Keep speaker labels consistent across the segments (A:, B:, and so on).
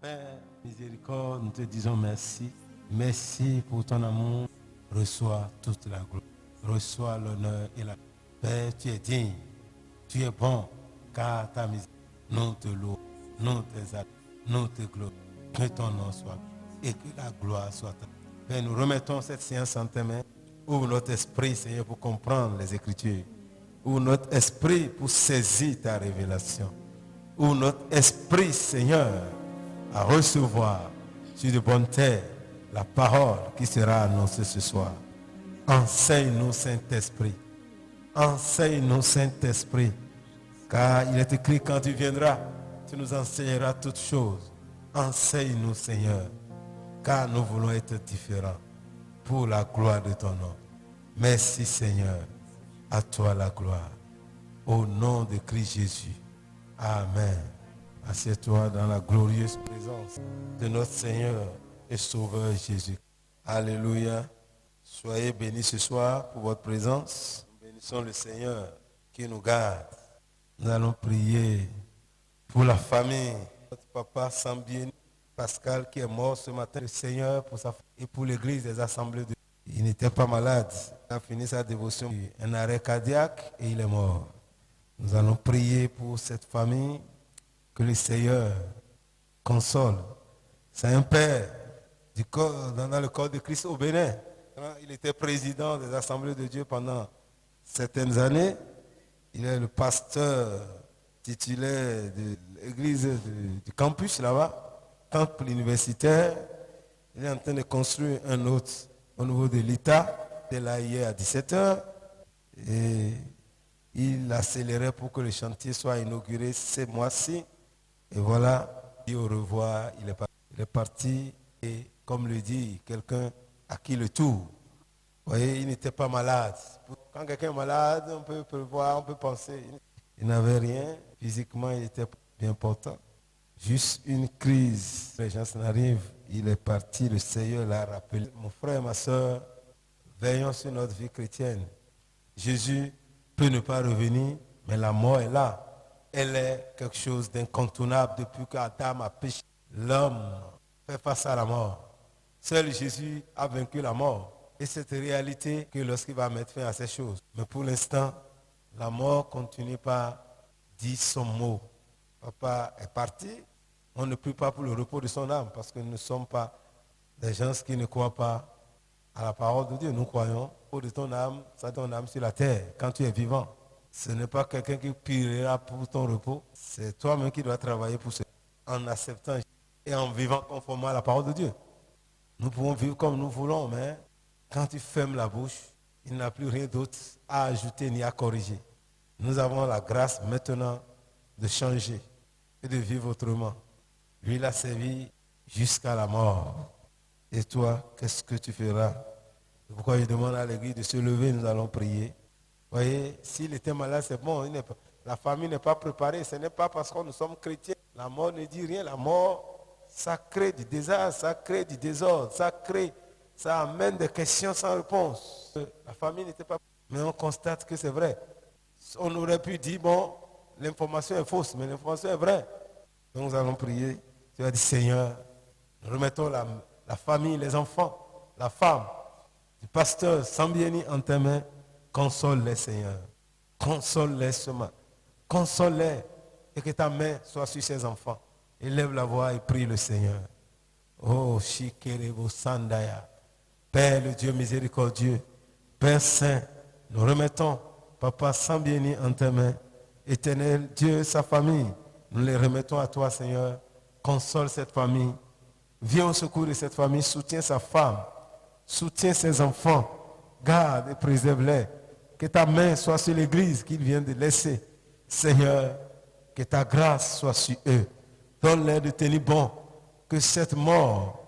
A: Père, miséricorde, nous te disons merci. Merci pour ton amour. Reçois toute la gloire. Reçois l'honneur et la gloire. Père, tu es digne. Tu es bon, car ta miséricorde. Nous te louons, nous t'exaltons, nous te glorifions. Que ton nom soit et que la gloire soit ta. Père, nous remettons cette séance en tes mains. Ouvre notre esprit, Seigneur, pour comprendre les Écritures. Ouvre notre esprit pour saisir ta révélation. Ouvre notre esprit, Seigneur, à recevoir sur de bonnes terres la parole qui sera annoncée ce soir. Enseigne-nous, Saint-Esprit. Enseigne-nous, Saint-Esprit. Car il est écrit, quand tu viendras, tu nous enseigneras toutes choses. Enseigne-nous, Seigneur, car nous voulons être différents pour la gloire de ton nom. Merci, Seigneur. À toi la gloire. Au nom de Christ Jésus. Amen. Assieds-toi dans la glorieuse présence de notre Seigneur et Sauveur Jésus. Alléluia. Soyez bénis ce soir pour votre présence. Nous bénissons le Seigneur qui nous garde. Nous allons prier pour la famille. Notre papa Sambien Pascal qui est mort ce matin. Le Seigneur pour sa famille et pour l'église des assemblées de Dieu. Il n'était pas malade. Il a fini sa dévotion. Un arrêt cardiaque et il est mort. Nous allons prier pour cette famille. Que le Seigneur console. C'est un père dans le corps de Christ au Bénin. Il était président des assemblées de Dieu pendant certaines années. Il est le pasteur titulaire de l'église du campus là-bas, temple universitaire. Il est en train de construire un autre au niveau de l'État. Il est là hier à 17h. Et il accélérait pour que le chantier soit inauguré ce mois-ci. Et voilà, dit au revoir, il est parti. Et comme le dit quelqu'un à qui le tour. Vous voyez, il n'était pas malade. Quand quelqu'un est malade, on peut prévoir, on peut penser. Il n'avait rien. Physiquement, il était bien portant. Juste une crise. Les gens s'en arrivent. Il est parti, le Seigneur l'a rappelé. Mon frère et ma soeur, veillons sur notre vie chrétienne. Jésus peut ne pas revenir, mais la mort est là. Elle est quelque chose d'incontournable depuis qu'Adam a péché. L'homme fait face à la mort. Seul Jésus a vaincu la mort. Et cette réalité que lorsqu'il va mettre fin à ces choses. Mais pour l'instant, la mort continue par dire son mot. Papa est parti. On ne prie pas pour le repos de son âme parce que nous ne sommes pas des gens qui ne croient pas à la parole de Dieu. Nous croyons au repos de ton âme, ça donne âme sur la terre quand tu es vivant. Ce n'est pas quelqu'un qui priera pour ton repos. C'est toi-même qui dois travailler pour ça. En acceptant et en vivant conformément à la parole de Dieu. Nous pouvons vivre comme nous voulons, mais quand tu fermes la bouche, il n'y a plus rien d'autre à ajouter ni à corriger. Nous avons la grâce maintenant de changer et de vivre autrement. Lui, il a servi jusqu'à la mort. Et toi, qu'est-ce que tu feras? C'est pourquoi je demande à l'église de se lever, nous allons prier. Vous voyez, s'il était malade, c'est bon. La famille n'est pas préparée. Ce n'est pas parce que nous sommes chrétiens. La mort ne dit rien. La mort, ça crée du désastre, ça crée du désordre, ça amène des questions sans réponse. La famille n'était pas... Mais on constate que c'est vrai. On aurait pu dire, bon, l'information est fausse, mais l'information est vraie. Donc nous allons prier. Tu vas dire, Seigneur, nous remettons la famille, les enfants, la femme, du pasteur Sambieni en tes mains. Console-les, Seigneur. Console-les ce matin. Console-les et que ta main soit sur ces enfants. Élève la voix et prie le Seigneur. Oh, Shikerebo Sandaya. Père, le Dieu miséricordieux, Père Saint, nous remettons Papa Sambieni en tes mains. Éternel Dieu, sa famille, nous les remettons à toi, Seigneur. Console cette famille. Viens au secours de cette famille. Soutiens sa femme. Soutiens ses enfants. Garde et préserve-les. Que ta main soit sur l'église qu'il vient de laisser. Seigneur, que ta grâce soit sur eux. Donne-leur de tenir bon. Que cette mort,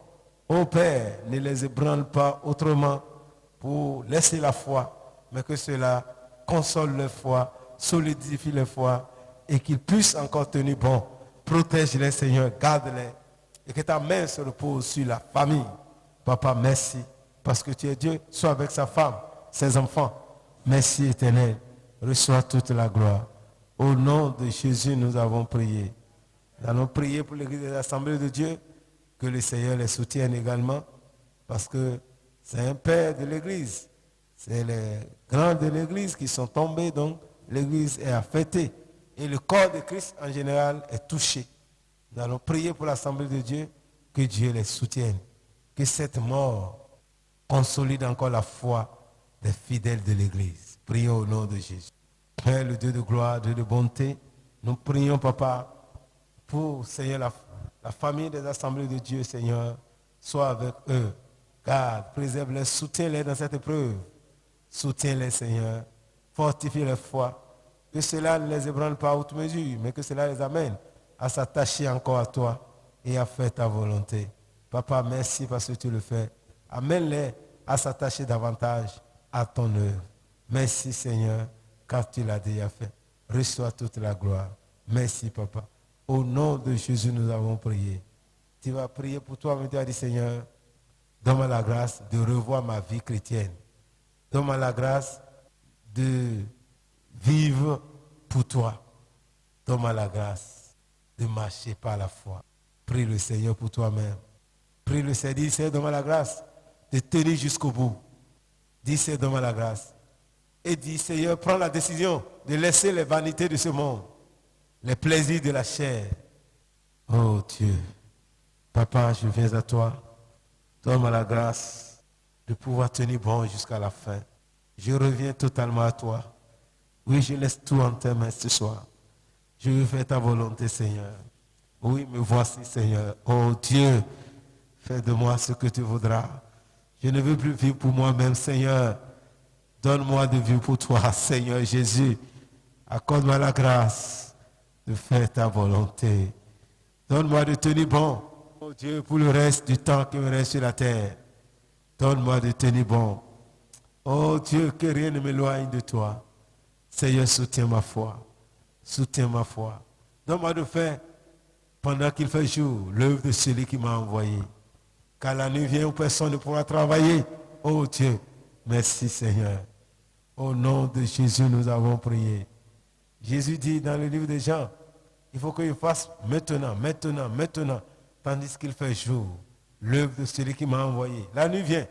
A: ô Père, ne les ébranle pas autrement pour laisser la foi, mais que cela console leur foi, solidifie leur foi et qu'ils puissent encore tenir bon. Protège-les, Seigneur, garde-les et que ta main se repose sur la famille. Papa, merci parce que tu es Dieu. Sois avec sa femme, ses enfants. Merci éternel. Reçois toute la gloire. Au nom de Jésus, nous avons prié. Nous allons prier pour l'église des assemblées de Dieu, que le Seigneur les soutienne également, parce que c'est un père de l'église. C'est les grands de l'église qui sont tombés, donc l'église est affectée. Et le corps de Christ en général est touché. Nous allons prier pour l'assemblée de Dieu, que Dieu les soutienne. Que cette mort consolide encore la foi des fidèles de l'église. Prions au nom de Jésus. Père, le Dieu de gloire, Dieu de bonté, nous prions, Papa, pour, Seigneur, la famille des assemblées de Dieu, Seigneur, sois avec eux. Garde, préserve-les, soutiens-les dans cette épreuve. Soutiens-les, Seigneur. Fortifie leur foi. Que cela ne les ébranle pas à haute mesure, mais que cela les amène à s'attacher encore à toi et à faire ta volonté. Papa, merci parce que tu le fais. Amène-les à s'attacher davantage à ton œuvre. Merci, Seigneur, car tu l'as déjà fait. Reçois toute la gloire. Merci, Papa. Au nom de Jésus, nous avons prié. Tu vas prier pour toi, mais tu as dit, Seigneur, donne-moi la grâce de revoir ma vie chrétienne. Donne-moi la grâce de vivre pour toi. Donne-moi la grâce de marcher par la foi. Prie le Seigneur pour toi-même. Prie le Seigneur, dis Seigneur, donne-moi la grâce de tenir jusqu'au bout. Dis Seigneur, donne-moi la grâce. Et dis Seigneur, prends la décision de laisser les vanités de ce monde, les plaisirs de la chair. Oh Dieu, Papa, je viens à toi. Donne-moi la grâce de pouvoir tenir bon jusqu'à la fin. Je reviens totalement à toi. Oui, je laisse tout en tes mains ce soir. Je veux faire ta volonté, Seigneur. Oui, me voici, Seigneur. Oh Dieu, fais de moi ce que tu voudras. Je ne veux plus vivre pour moi-même, Seigneur. Donne-moi de vivre pour toi, Seigneur Jésus. Accorde-moi la grâce de faire ta volonté. Donne-moi de tenir bon, oh Dieu, pour le reste du temps qui me reste sur la terre. Donne-moi de tenir bon. Oh Dieu, que rien ne m'éloigne de toi. Seigneur, soutiens ma foi. Soutiens ma foi. Donne-moi de faire, pendant qu'il fait jour, l'œuvre de celui qui m'a envoyé. Car la nuit vient où personne ne pourra travailler. Oh Dieu, merci Seigneur. Au nom de Jésus, nous avons prié. Jésus dit dans le livre de Jean, il faut qu'il fasse maintenant, maintenant, maintenant, tandis qu'il fait jour, l'œuvre de celui qui m'a envoyé. La nuit vient.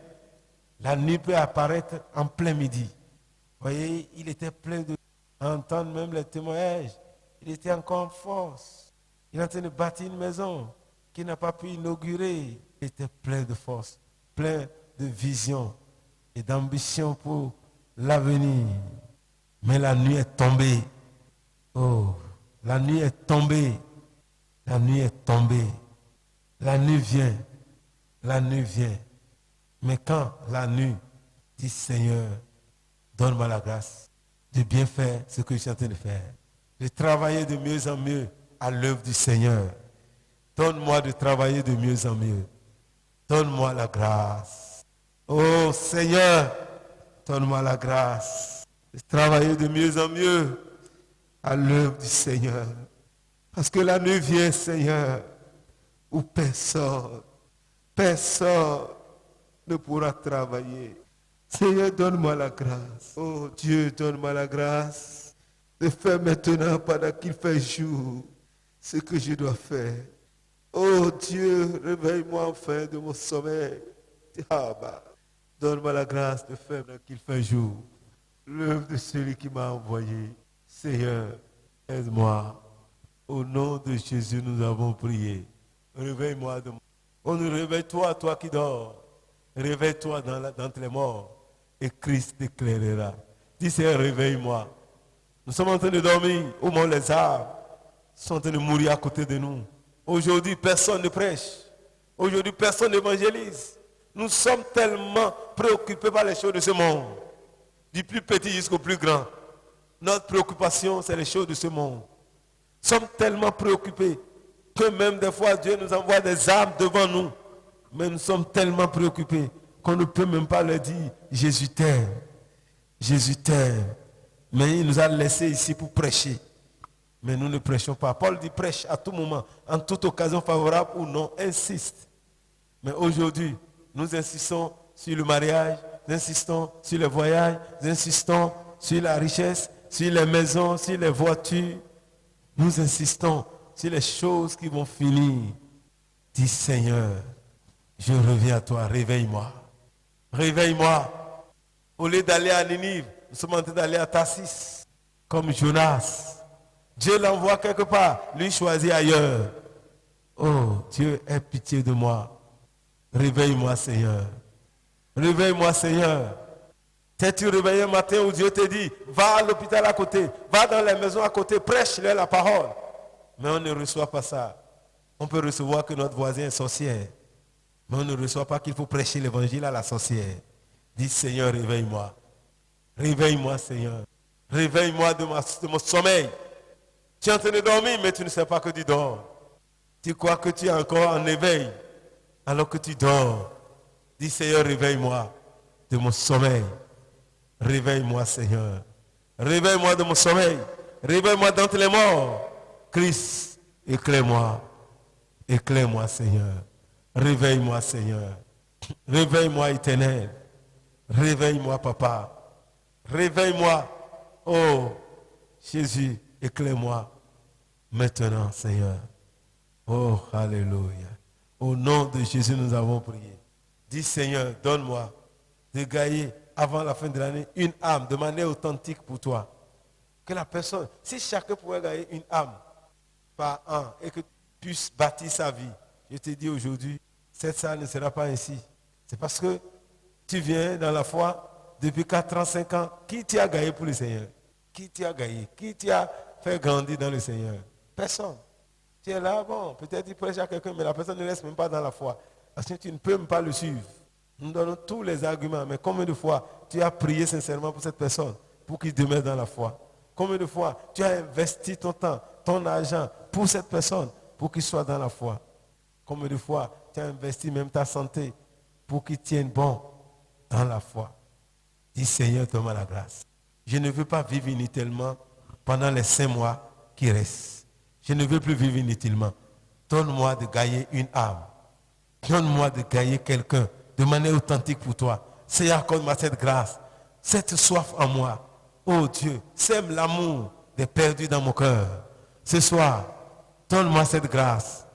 A: La nuit peut apparaître en plein midi. Vous voyez, il était plein de... entendre même les témoignages. Il était encore en force. Il est en train de bâtir une maison qu'il n'a pas pu inaugurer. Il était plein de force, plein de vision et d'ambition pour l'avenir. Mais la nuit est tombée. Oh, la nuit est tombée. La nuit est tombée. La nuit vient. La nuit vient. Mais quand la nuit dit Seigneur, donne-moi la grâce de bien faire ce que je suis en train de faire, de travailler de mieux en mieux à l'œuvre du Seigneur. Donne-moi de travailler de mieux en mieux. Donne-moi la grâce. Oh Seigneur, donne-moi la grâce de travailler de mieux en mieux à l'œuvre du Seigneur. Parce que la nuit vient, Seigneur, où personne ne pourra travailler. Seigneur, donne-moi la grâce. Oh Dieu, donne-moi la grâce de faire maintenant, pendant qu'il fait jour, ce que je dois faire. Oh Dieu, réveille-moi enfin de mon sommeil. Donne-moi la grâce de faire pendant qu'il fait jour l'œuvre de celui qui m'a envoyé. Seigneur, aide-moi. Au nom de Jésus, nous avons prié. Réveille-moi de mon... Oh, réveille-toi, toi qui dors. Réveille-toi d'entre les morts. Et Christ t'éclairera. Dis, Seigneur, réveille-moi. Nous sommes en train de dormir. Au moins les arbres sont en train de mourir à côté de nous. Aujourd'hui, personne ne prêche. Aujourd'hui, personne n'évangélise. Nous sommes tellement préoccupés par les choses de ce monde. Du plus petit jusqu'au plus grand. Notre préoccupation, c'est les choses de ce monde. Nous sommes tellement préoccupés que même des fois, Dieu nous envoie des âmes devant nous. Mais nous sommes tellement préoccupés qu'on ne peut même pas leur dire « Jésus t'aime, Jésus t'aime ». Mais il nous a laissés ici pour prêcher. Mais nous ne prêchons pas. Paul dit prêche à tout moment, en toute occasion favorable ou non, insiste. Mais aujourd'hui, nous insistons sur le mariage, nous insistons sur le voyage, nous insistons sur la richesse, sur les maisons, sur les voitures. Nous insistons sur les choses qui vont finir, dis Seigneur, je reviens à toi, réveille-moi. Réveille-moi. Au lieu d'aller à Ninive, nous sommes en train d'aller à Tarsis, comme Jonas. Dieu l'envoie quelque part, lui choisit ailleurs. Oh, Dieu, aie pitié de moi. Réveille-moi, Seigneur. Réveille-moi, Seigneur. T'es-tu réveillé un matin où Dieu te dit, va à l'hôpital à côté, va dans les maisons à côté, prêche-leur la parole. Mais on ne reçoit pas ça. On peut recevoir que notre voisin est sorcière. Mais on ne reçoit pas qu'il faut prêcher l'évangile à la sorcière. Dis Seigneur, réveille-moi. Réveille-moi, Seigneur. Réveille-moi de mon sommeil. Tu es en train de dormir, mais tu ne sais pas que tu dors. Tu crois que tu es encore en éveil, alors que tu dors. Dis Seigneur, réveille-moi de mon sommeil. Réveille-moi, Seigneur. Réveille-moi de mon sommeil. Réveille-moi d'entre les morts. Christ, éclaire-moi. Éclaire-moi, Seigneur. Réveille-moi, Seigneur. Réveille-moi, Éternel. Réveille-moi, Papa. Réveille-moi. Oh, Jésus, éclaire-moi. Maintenant, Seigneur. Oh, alléluia. Au nom de Jésus, nous avons prié. Dis, Seigneur, donne-moi de gagner avant la fin de l'année une âme de manière authentique pour toi. Que la personne, si chacun pouvait gagner une âme par an et que tu puisses bâtir sa vie, je te dis aujourd'hui, cette salle ne sera pas ainsi. C'est parce que tu viens dans la foi depuis 4 ans, 5 ans. Qui t'y gagné pour le Seigneur? Qui t'y a gagné? Qui t'y fait grandir dans le Seigneur? Personne. Tu es là, bon, peut-être tu prêches à quelqu'un, mais la personne ne reste même pas dans la foi. Parce que tu ne peux même pas le suivre. Nous donnons tous les arguments, mais combien de fois tu as prié sincèrement pour cette personne, pour qu'il demeure dans la foi? Combien de fois tu as investi ton temps, ton argent pour cette personne, pour qu'il soit dans la foi? Combien de fois tu as investi même ta santé pour qu'il tienne bon dans la foi? Dis Seigneur, donne-moi la grâce. Je ne veux pas vivre inutilement pendant les 5 mois qui restent. Je ne veux plus vivre inutilement. Donne-moi de gagner une âme. Donne-moi de gagner quelqu'un de manière authentique pour toi. Seigneur, accorde-moi cette grâce, cette soif en moi. Oh Dieu, sème l'amour des perdus dans mon cœur. Ce soir, donne-moi cette grâce.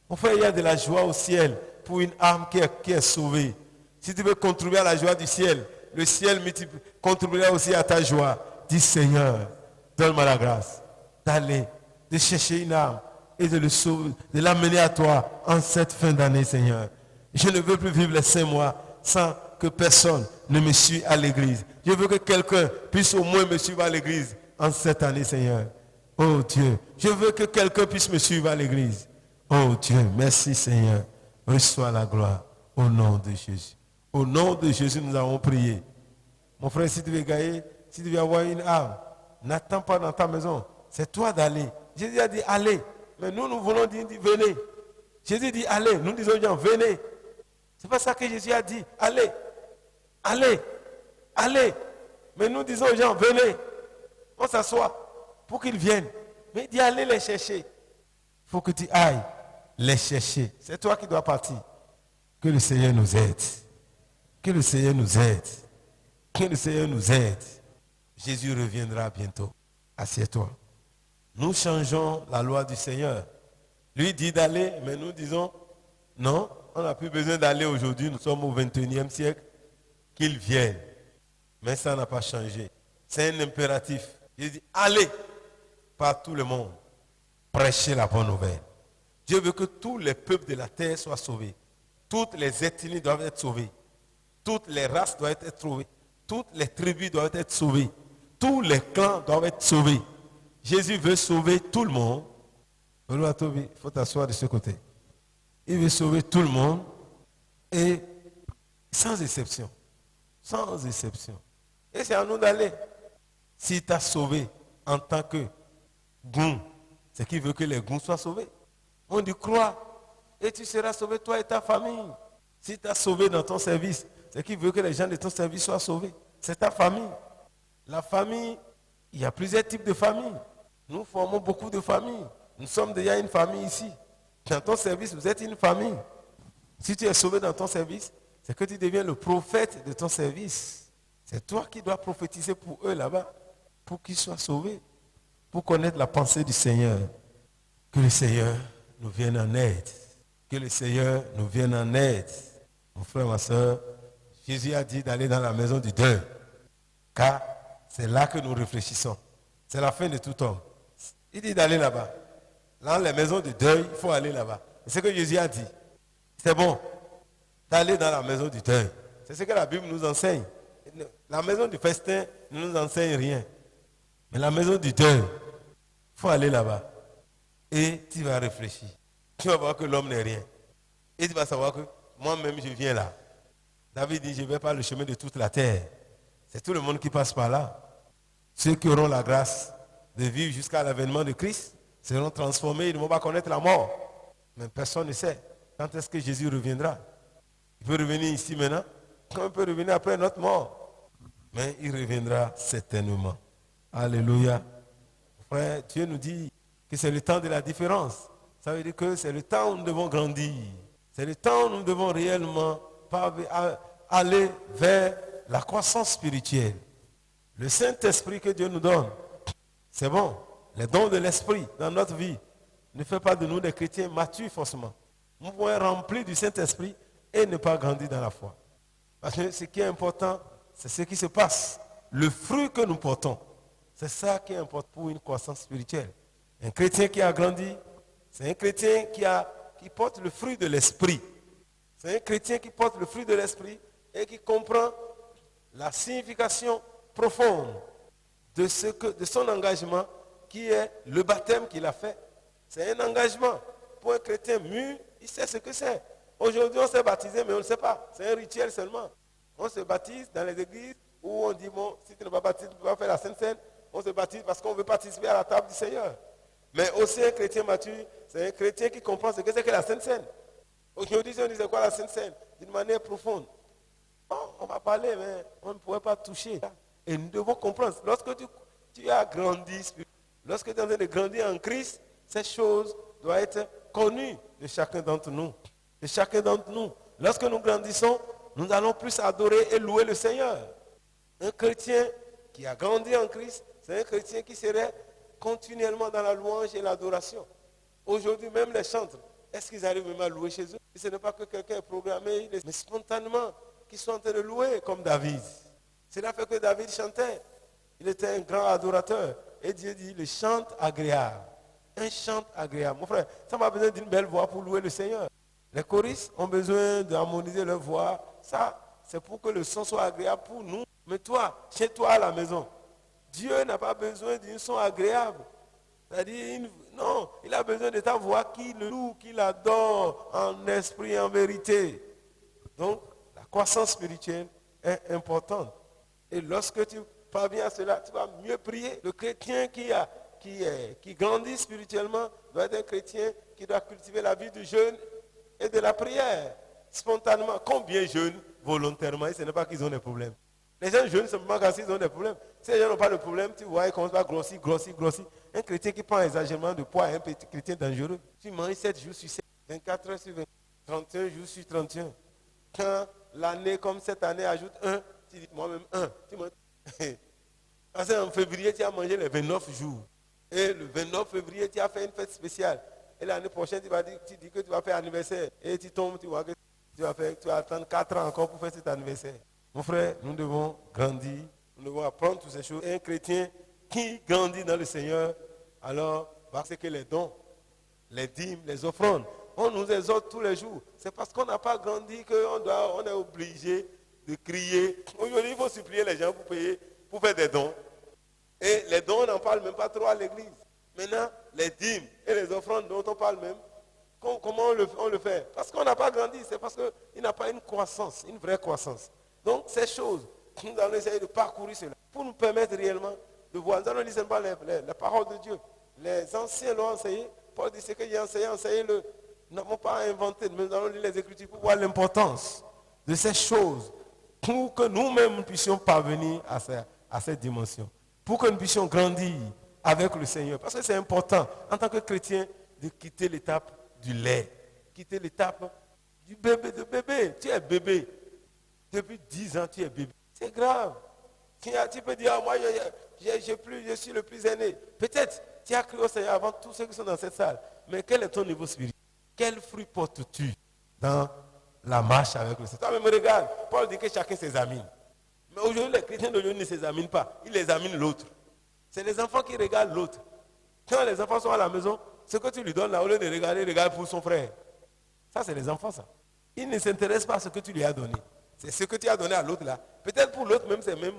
A: Mon frère, il y a de la joie au ciel pour une âme qui est sauvée. Si tu veux contribuer à la joie du ciel, le ciel contribuera aussi à ta joie. Dis Seigneur, donne-moi la grâce d'aller, de chercher une âme et de le sauver, de l'amener à toi en cette fin d'année, Seigneur. Je ne veux plus vivre les 5 mois sans que personne ne me suive à l'église. Je veux que quelqu'un puisse au moins me suivre à l'église en cette année, Seigneur. Oh Dieu, je veux que quelqu'un puisse me suivre à l'église. Oh Dieu, merci Seigneur. Reçois la gloire au nom de Jésus. Au nom de Jésus, nous avons prié. Mon frère, si tu veux gagner, si tu veux avoir une âme, n'attends pas dans ta maison. C'est toi d'aller. Jésus a dit allez. Mais nous, nous voulons dire venez. Jésus dit allez. Nous disons aux gens venez. C'est pas ça que Jésus a dit. Allez. Allez. Allez. Mais nous disons aux gens venez. On s'assoit pour qu'ils viennent. Mais il dit allez les chercher. Il faut que tu ailles les chercher. C'est toi qui dois partir. Que le Seigneur nous aide. Que le Seigneur nous aide. Que le Seigneur nous aide. Jésus reviendra bientôt. Assieds-toi. Nous changeons la loi du Seigneur. Lui dit d'aller, mais nous disons non, on n'a plus besoin d'aller aujourd'hui. Nous sommes au 21e siècle. Qu'il vienne. Mais ça n'a pas changé. C'est un impératif. Il dit allez par tout le monde. Prêchez la bonne nouvelle. Dieu veut que tous les peuples de la terre soient sauvés. Toutes les ethnies doivent être sauvées. Toutes les races doivent être sauvées. Toutes les tribus doivent être sauvées. Tous les clans doivent être sauvés. Jésus veut sauver tout le monde. Il faut t'asseoir de ce côté. Il veut sauver tout le monde et sans exception. Sans exception. Et c'est à nous d'aller. S'il t'a sauvé en tant que goût, c'est qu'il veut que les goûts soient sauvés. On dit crois et tu seras sauvé toi et ta famille. S'il t'a sauvé dans ton service, c'est qu'il veut que les gens de ton service soient sauvés. C'est ta famille. La famille, il y a plusieurs types de familles. Nous formons beaucoup de familles. Nous sommes déjà une famille ici. Dans ton service, vous êtes une famille. Si tu es sauvé dans ton service, c'est que tu deviens le prophète de ton service. C'est toi qui dois prophétiser pour eux là-bas, pour qu'ils soient sauvés, pour connaître la pensée du Seigneur. Que le Seigneur nous vienne en aide. Que le Seigneur nous vienne en aide. Mon frère, ma soeur, Jésus a dit d'aller dans la maison du deuil. Car c'est là que nous réfléchissons. C'est la fin de tout homme. Il dit d'aller là-bas. Dans les maisons du deuil, il faut aller là-bas. C'est ce que Jésus a dit. C'est bon d'aller dans la maison du deuil. C'est ce que la Bible nous enseigne. La maison du festin ne nous enseigne rien. Mais la maison du deuil, il faut aller là-bas. Et tu vas réfléchir. Tu vas voir que l'homme n'est rien. Et tu vas savoir que moi-même, je viens là. David dit, je ne vais pas le chemin de toute la terre. C'est tout le monde qui passe par là. Ceux qui auront la grâce de vivre jusqu'à l'avènement de Christ seront transformés, ils ne vont pas connaître la mort. Mais personne ne sait quand est-ce que Jésus reviendra. Il peut revenir ici maintenant, comme il peut revenir après notre mort. Mais il reviendra certainement. Alléluia. Frère, Dieu nous dit que c'est le temps de la différence. Ça veut dire que c'est le temps où nous devons grandir. C'est le temps où nous devons réellement aller vers la croissance spirituelle. Le Saint-Esprit que Dieu nous donne, c'est bon. Les dons de l'Esprit dans notre vie ne fait pas de nous des chrétiens matures forcément. Nous pouvons être remplis du Saint-Esprit et ne pas grandir dans la foi. Parce que ce qui est important, c'est ce qui se passe. Le fruit que nous portons, c'est ça qui est important pour une croissance spirituelle. Un chrétien qui a grandi, c'est un chrétien qui porte le fruit de l'Esprit. C'est un chrétien qui porte le fruit de l'Esprit et qui comprend la signification profonde de son engagement qui est le baptême qu'il a fait. C'est un engagement. Pour un chrétien mûr, il sait ce que c'est. Aujourd'hui, on s'est baptisé, mais on ne sait pas. C'est un rituel seulement. On se baptise dans les églises où on dit, bon, si tu ne vas pas baptiser, tu ne vas pas faire la Sainte Seine. On se baptise parce qu'on veut participer à la table du Seigneur. Mais aussi un chrétien mature, c'est un chrétien qui comprend ce que c'est que la Sainte Seine. Aujourd'hui, si on disait quoi la Sainte Seine, d'une manière profonde, on va parler, mais on ne pourrait pas toucher. Et nous devons comprendre. Lorsque tu as grandi, lorsque tu es en train de grandir en Christ, ces choses doivent être connues de chacun d'entre nous. De chacun d'entre nous. Lorsque nous grandissons, nous allons plus adorer et louer le Seigneur. Un chrétien qui a grandi en Christ, c'est un chrétien qui serait continuellement dans la louange et l'adoration. Aujourd'hui, même les chantres, est-ce qu'ils arrivent même à louer chez eux? Et ce n'est pas que quelqu'un est programmé, mais spontanément, qu'ils sont en train de louer comme David. Cela fait que David chantait. Il était un grand adorateur. Et Dieu dit, le chante agréable. Un chant agréable. Mon frère, ça m'a besoin d'une belle voix pour louer le Seigneur. Les choristes ont besoin d'harmoniser leur voix. Ça, c'est pour que le son soit agréable pour nous. Mais toi, chez toi à la maison, Dieu n'a pas besoin d'un son agréable. C'est-à-dire, non, il a besoin de ta voix qui le loue, qui l'adore en esprit et en vérité. Donc, la croissance spirituelle est importante. Et lorsque tu parviens à cela, tu vas mieux prier. Le chrétien qui grandit spirituellement doit être un chrétien qui doit cultiver la vie du jeûne et de la prière. Spontanément, combien jeûnent volontairement et ce n'est pas qu'ils ont des problèmes. Les gens jeûnent simplement quand ils ont des problèmes. Si les gens n'ont pas de problème, tu vois, ils commencent à grossir. Un chrétien qui prend exagérément de poids est un petit chrétien dangereux. Tu manges 7 jours sur 7, 24 heures sur 20, 31 jours sur 31. Quand l'année comme cette année ajoute 1, tu dis moi-même 1. Parce qu'en février, tu as mangé les 29 jours. Et le 29 février, tu as fait une fête spéciale. Et l'année prochaine, tu dis que tu vas faire anniversaire. Et tu tombes, tu vois que tu vas attendre 4 ans encore pour faire cet anniversaire. Mon frère, nous devons grandir, nous devons apprendre toutes ces choses. Et un chrétien qui grandit dans le Seigneur, alors, parce que les dons, les dîmes, les offrandes, on nous exhorte tous les jours. C'est parce qu'on n'a pas grandi qu'on est obligé de crier. Aujourd'hui, il faut supplier les gens pour payer, pour faire des dons. Et les dons, on n'en parle même pas trop à l'église. Maintenant, les dîmes et les offrandes dont on parle même, comment on le fait? Parce qu'on n'a pas grandi, c'est parce qu'il n'a pas une croissance, une vraie croissance. Donc, ces choses, nous allons essayer de parcourir cela pour nous permettre réellement de voir. Nous allons lire seulement les paroles de Dieu. Les anciens l'ont enseigné. Paul dit ce que j'ai enseigné-le. Nous n'avons pas inventé, mais nous allons lire les Écritures pour voir l'importance de ces choses pour que nous-mêmes puissions parvenir à cette dimension. Pour que nous puissions grandir avec le Seigneur. Parce que c'est important, en tant que chrétien, de quitter l'étape du lait. Quitter l'étape du bébé, de bébé. Tu es bébé. Depuis 10 ans, tu es bébé. C'est grave. Tu peux dire, moi, je suis le plus aîné. Peut-être, tu as cru au Seigneur avant tous ceux qui sont dans cette salle. Mais quel est ton niveau spirituel? Quel fruit portes-tu dans la marche avec le Seigneur? Toi-même, regarde, Paul dit que chacun s'examine. Mais aujourd'hui, les chrétiens d'aujourd'hui ne s'examinent pas. Ils examinent l'autre. C'est les enfants qui regardent l'autre. Quand les enfants sont à la maison, ce que tu lui donnes là, au lieu de regarder, regarde pour son frère. Ça, c'est les enfants, ça. Ils ne s'intéressent pas à ce que tu lui as donné. C'est ce que tu as donné à l'autre là. Peut-être pour l'autre même, c'est même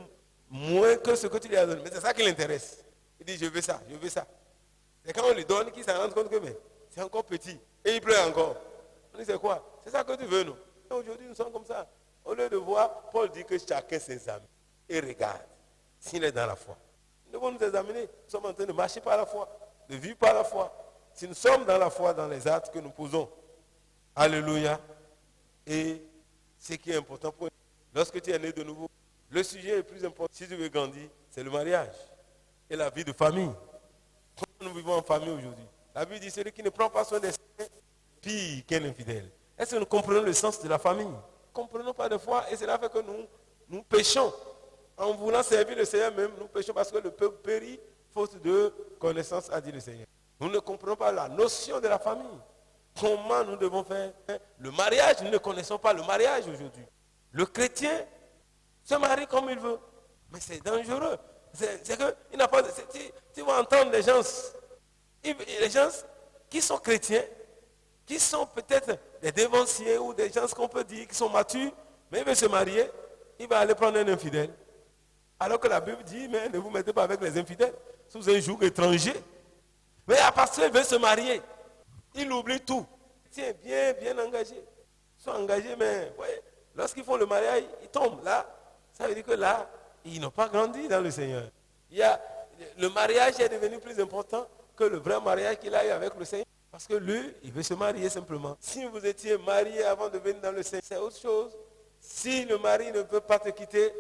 A: moins que ce que tu lui as donné. Mais c'est ça qui l'intéresse. Il dit, je veux ça, je veux ça. Et quand on lui donne, qu'il s'en rend compte que c'est encore petit. Et il pleure encore. On dit, c'est quoi? C'est ça que tu veux, nous. Et aujourd'hui, nous sommes comme ça. Au lieu de voir, Paul dit que chacun s'examine et regarde s'il est dans la foi. Nous devons nous examiner. Nous sommes en train de marcher par la foi, de vivre par la foi. Si nous sommes dans la foi, dans les actes que nous posons, alléluia. Et ce qui est important pour nous, lorsque tu es né de nouveau, le sujet le plus important, si tu veux grandir, c'est le mariage et la vie de famille. Comment nous vivons en famille aujourd'hui? La Bible dit, celui qui ne prend pas soin des siens, pire qu'un infidèle. Est-ce que nous comprenons le sens de la famille? Nous ne comprenons pas de foi et cela fait que nous péchons. En voulant servir le Seigneur même, nous péchons parce que le peuple périt faute de connaissance, a dit le Seigneur. Nous ne comprenons pas la notion de la famille. Comment nous devons faire le mariage? Nous ne connaissons pas le mariage aujourd'hui. Le chrétien se marie comme il veut. Mais c'est dangereux. C'est que il n'a pas. Tu vas entendre les gens qui sont chrétiens, qui sont peut-être des dévanciers ou des gens qu'on peut dire qui sont matures, mais il veut se marier, il va aller prendre un infidèle. Alors que la Bible dit, mais ne vous mettez pas avec les infidèles, sous un joug étranger. Mais à part ça, il veut se marier. Il oublie tout. Tiens, bien engagé. Ils sont engagés, mais ouais, lorsqu'ils font le mariage, ils tombent. Là, ça veut dire que là, ils n'ont pas grandi dans le Seigneur. Le mariage est devenu plus important que le vrai mariage qu'il a eu avec le Seigneur. Parce que lui, il veut se marier simplement. Si vous étiez marié avant de venir dans le Seigneur, c'est autre chose. Si le mari ne peut pas te quitter,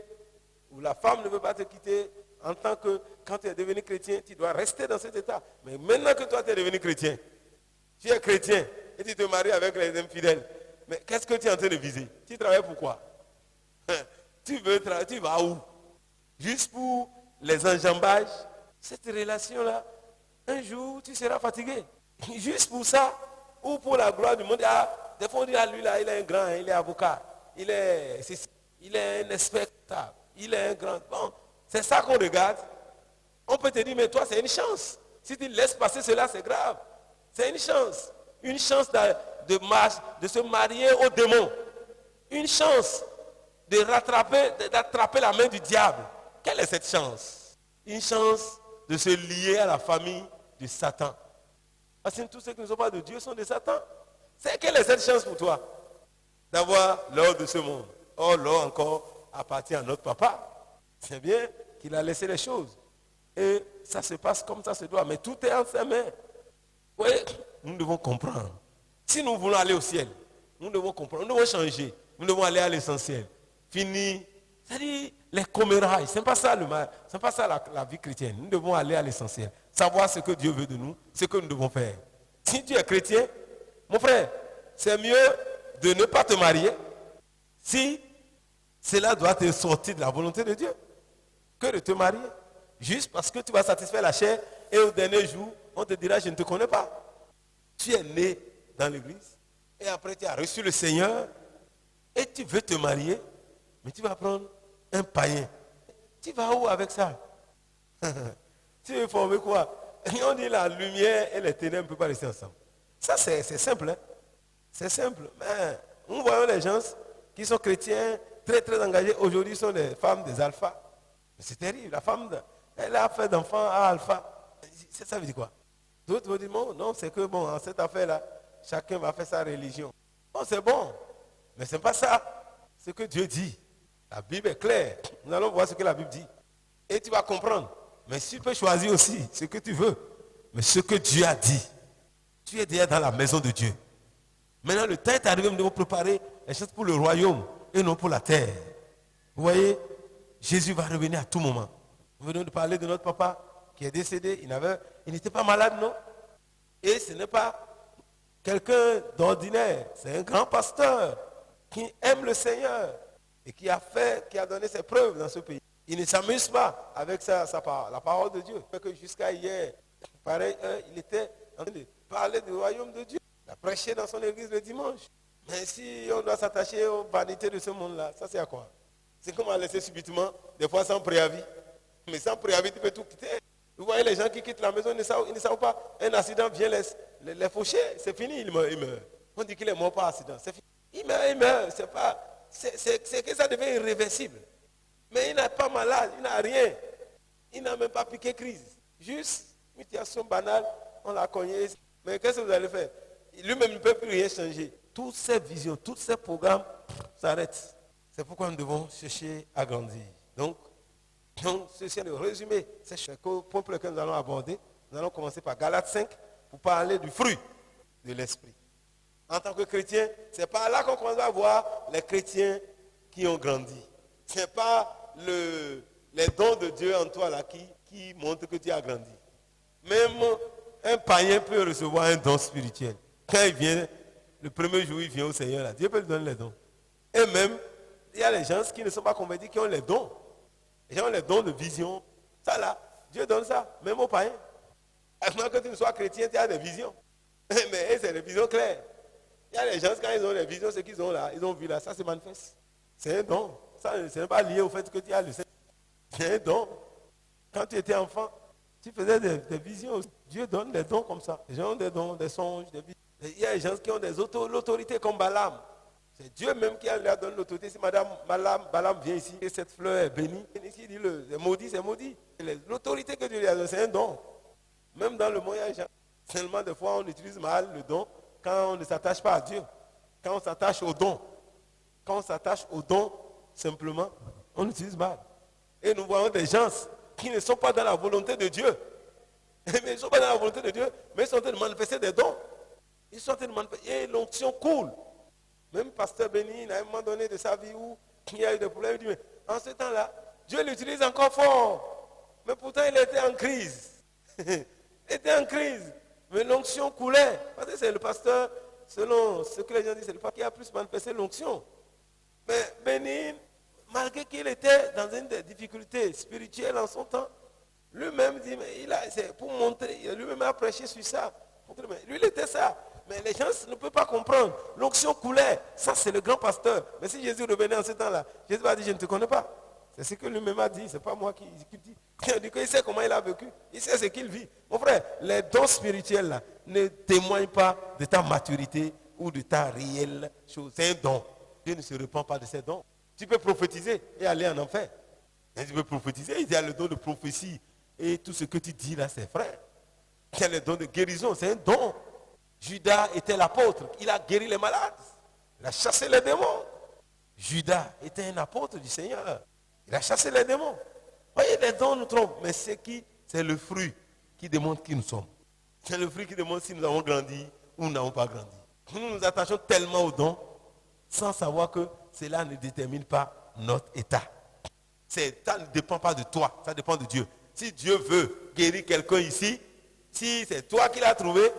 A: ou la femme ne veut pas te quitter, en tant que, quand tu es devenu chrétien, tu dois rester dans cet état. Mais maintenant que toi, tu es devenu chrétien, tu es chrétien et tu te maries avec les infidèles. Mais qu'est-ce que tu es en train de viser? Tu travailles pour quoi? Tu vas où? Juste pour les enjambages? Cette relation-là, un jour, tu seras fatigué. Juste pour ça, ou pour la gloire du monde. Des fois, on dit à lui, là, il est un grand, il est avocat, il est un inspecteur, il est un grand. Bon, c'est ça qu'on regarde. On peut te dire, mais toi, c'est une chance. Si tu laisses passer cela, c'est grave. C'est une chance. Une chance de se marier au démon. Une chance d'attraper la main du diable. Quelle est cette chance? Une chance de se lier à la famille de Satan. Parce que tous ceux qui ne sont pas de Dieu sont de Satan. Quelle est cette chance pour toi? D'avoir l'or de ce monde. Or, l'or encore appartient à notre papa. C'est bien qu'il a laissé les choses. Et ça se passe comme ça se doit. Mais tout est en ses mains. Oui, nous devons comprendre. Si nous voulons aller au ciel, nous devons comprendre. Nous devons changer. Nous devons aller à l'essentiel. Fini. C'est-à-dire les commérages. Ce n'est pas ça, la vie chrétienne. Nous devons aller à l'essentiel. Savoir ce que Dieu veut de nous, ce que nous devons faire. Si tu es chrétien, mon frère, c'est mieux de ne pas te marier si cela doit te sortir de la volonté de Dieu que de te marier. Juste parce que tu vas satisfaire la chair et au dernier jour, on te dira, je ne te connais pas. Tu es né dans l'église et après tu as reçu le Seigneur et tu veux te marier, mais tu vas prendre un païen. Tu vas où avec ça? Tu veux former quoi? On dit la lumière et les ténèbres ne peuvent pas rester ensemble. Ça, c'est simple. Hein? C'est simple. Mais nous voyons les gens qui sont chrétiens, très très engagés. Aujourd'hui, sont des femmes des alphas. C'est terrible. La femme, elle a fait d'enfants à alpha. Ça veut dire quoi? D'autres vont dire, non, c'est que bon, en cette affaire-là, chacun va faire sa religion. Bon, c'est bon. Mais ce n'est pas ça. Ce que Dieu dit. La Bible est claire. Nous allons voir ce que la Bible dit. Et tu vas comprendre. Mais tu peux choisir aussi ce que tu veux. Mais ce que Dieu a dit, tu es déjà dans la maison de Dieu. Maintenant, le temps est arrivé, nous devons préparer les choses pour le royaume et non pour la terre. Vous voyez, Jésus va revenir à tout moment. Nous venons de parler de notre papa qui est décédé. Il n'était pas malade, non? Et ce n'est pas quelqu'un d'ordinaire. C'est un grand pasteur qui aime le Seigneur et qui a donné ses preuves dans ce pays. Il ne s'amuse pas avec la parole de Dieu. Que jusqu'à hier, pareil, il était en train
B: parler du royaume de Dieu. Il a prêché dans son église le dimanche. Mais si on doit s'attacher aux vanités de ce monde-là, ça c'est à quoi? C'est comme à laisser subitement, des fois sans préavis. Mais sans préavis, tu peux tout quitter. Vous voyez les gens qui quittent la maison, ils ne savent pas. Un accident vient les faucher, c'est fini, il meurt. On dit qu'il est mort par accident, c'est fini. Il meurt, c'est que ça devient irréversible. Mais il n'est pas malade, il n'a rien. Il n'a même pas piqué crise. Juste une situation banale, on l'a cogné. Mais qu'est-ce que vous allez faire? Lui-même ne peut plus rien changer. Toutes ces visions, tous ces programmes s'arrêtent. C'est pourquoi nous devons chercher à grandir. Donc ceci est le résumé. C'est le point pour lequel nous allons aborder. Nous allons commencer par Galates 5 pour parler du fruit de l'esprit. En tant que chrétien, c'est par là qu'on commence à voir les chrétiens qui ont grandi. Ce n'est pas les dons de Dieu en toi là qui montrent que tu as grandi. Même un païen peut recevoir un don spirituel. Quand il vient, le premier jour, il vient au Seigneur, là, Dieu peut lui donner les dons. Et même, il y a les gens qui ne sont pas convertis qui ont les dons. Les gens ont les dons de vision. Ça là, Dieu donne ça, même aux païens. Avant que tu ne sois chrétien, tu as des visions. Mais c'est des visions claires. Il y a les gens, quand ils ont les visions, ce qu'ils ont là, ils ont vu là, ça se manifeste. C'est un don. Ça, ce n'est pas lié au fait que tu as le Seigneur. C'est un don. Quand tu étais enfant, tu faisais des visions. Dieu donne des dons comme ça. Les gens ont des dons, des songes, des visions. Il y a des gens qui ont l'autorité comme Balaam. C'est Dieu même qui leur donne l'autorité. Si Madame Balaam vient ici et cette fleur est bénie, ici il dit c'est maudit, c'est maudit. L'autorité que Dieu lui a donnée, c'est un don. Même dans le moyen-âge, seulement des fois on utilise mal le don quand on ne s'attache pas à Dieu. Quand on s'attache au don. Quand on s'attache au don, simplement, on utilise mal. Et nous voyons des gens qui ne sont pas dans la volonté de Dieu. Mais ils ne sont pas dans la volonté de Dieu, mais ils sont en train de manifester des dons. Ils sont en train de manifester. Et l'onction coule. Même Pasteur Béni, à un moment donné de sa vie où il y a eu des problèmes, il dit, mais en ce temps-là, Dieu l'utilise encore fort. Mais pourtant, il était en crise. Il était en crise. Mais l'onction coulait. Parce que c'est le pasteur, selon ce que les gens disent, c'est le pasteur qui a plus manifesté l'onction. Mais Béni, malgré qu'il était dans une des difficultés spirituelles en son temps, lui-même dit, mais c'est pour montrer, lui-même a prêché sur ça. Mais lui, il était ça. Mais les gens ne peuvent pas comprendre. L'onction coulait. Ça, c'est le grand pasteur. Mais si Jésus revenait en ce temps-là, Jésus va dire, je ne te connais pas. C'est ce que lui-même a dit. Ce n'est pas moi qui dis. Il sait comment il a vécu. Il sait ce qu'il vit. Mon frère, les dons spirituels là, ne témoignent pas de ta maturité ou de ta réelle chose. C'est un don. Dieu ne se répand pas de ces dons. Tu peux prophétiser et aller en enfer. Et tu peux prophétiser. Il y a le don de prophétie. Et tout ce que tu dis là, c'est vrai. Il y a le don de guérison. C'est un don. Judas était l'apôtre. Il a guéri les malades. Il a chassé les démons. Judas était un apôtre du Seigneur. Il a chassé les démons. Voyez, les dons nous trompent. Mais c'est le fruit qui démontre qui nous sommes. C'est le fruit qui démontre si nous avons grandi ou nous n'avons pas grandi. Nous nous attachons tellement aux dons sans savoir que cela ne détermine pas notre état. Ça ne dépend pas de toi, ça dépend de Dieu. Si Dieu veut guérir quelqu'un ici, si c'est toi qui l'as trouvé,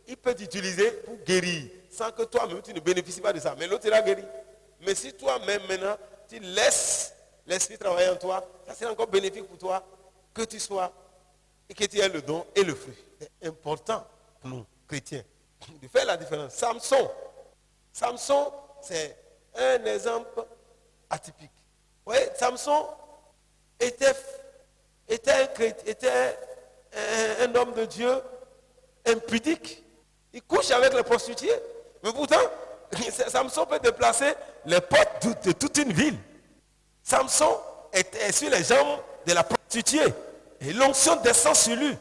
B: il peut t'utiliser pour guérir, sans que toi-même tu ne bénéficies pas de ça. Mais l'autre sera guéri. Mais si toi-même maintenant, tu laisses l'esprit travailler en toi, ça sera encore bénéfique pour toi que tu sois et que tu aies le don et le fruit. C'est important pour nous, chrétiens, de faire la différence. Samson, c'est un exemple atypique. Vous voyez, Samson était un homme de Dieu impudique. Il couche avec les prostituées. Mais pourtant, Samson peut déplacer les portes de toute une ville. Samson est sur les jambes de la prostituée. Et l'onction descend sur lui.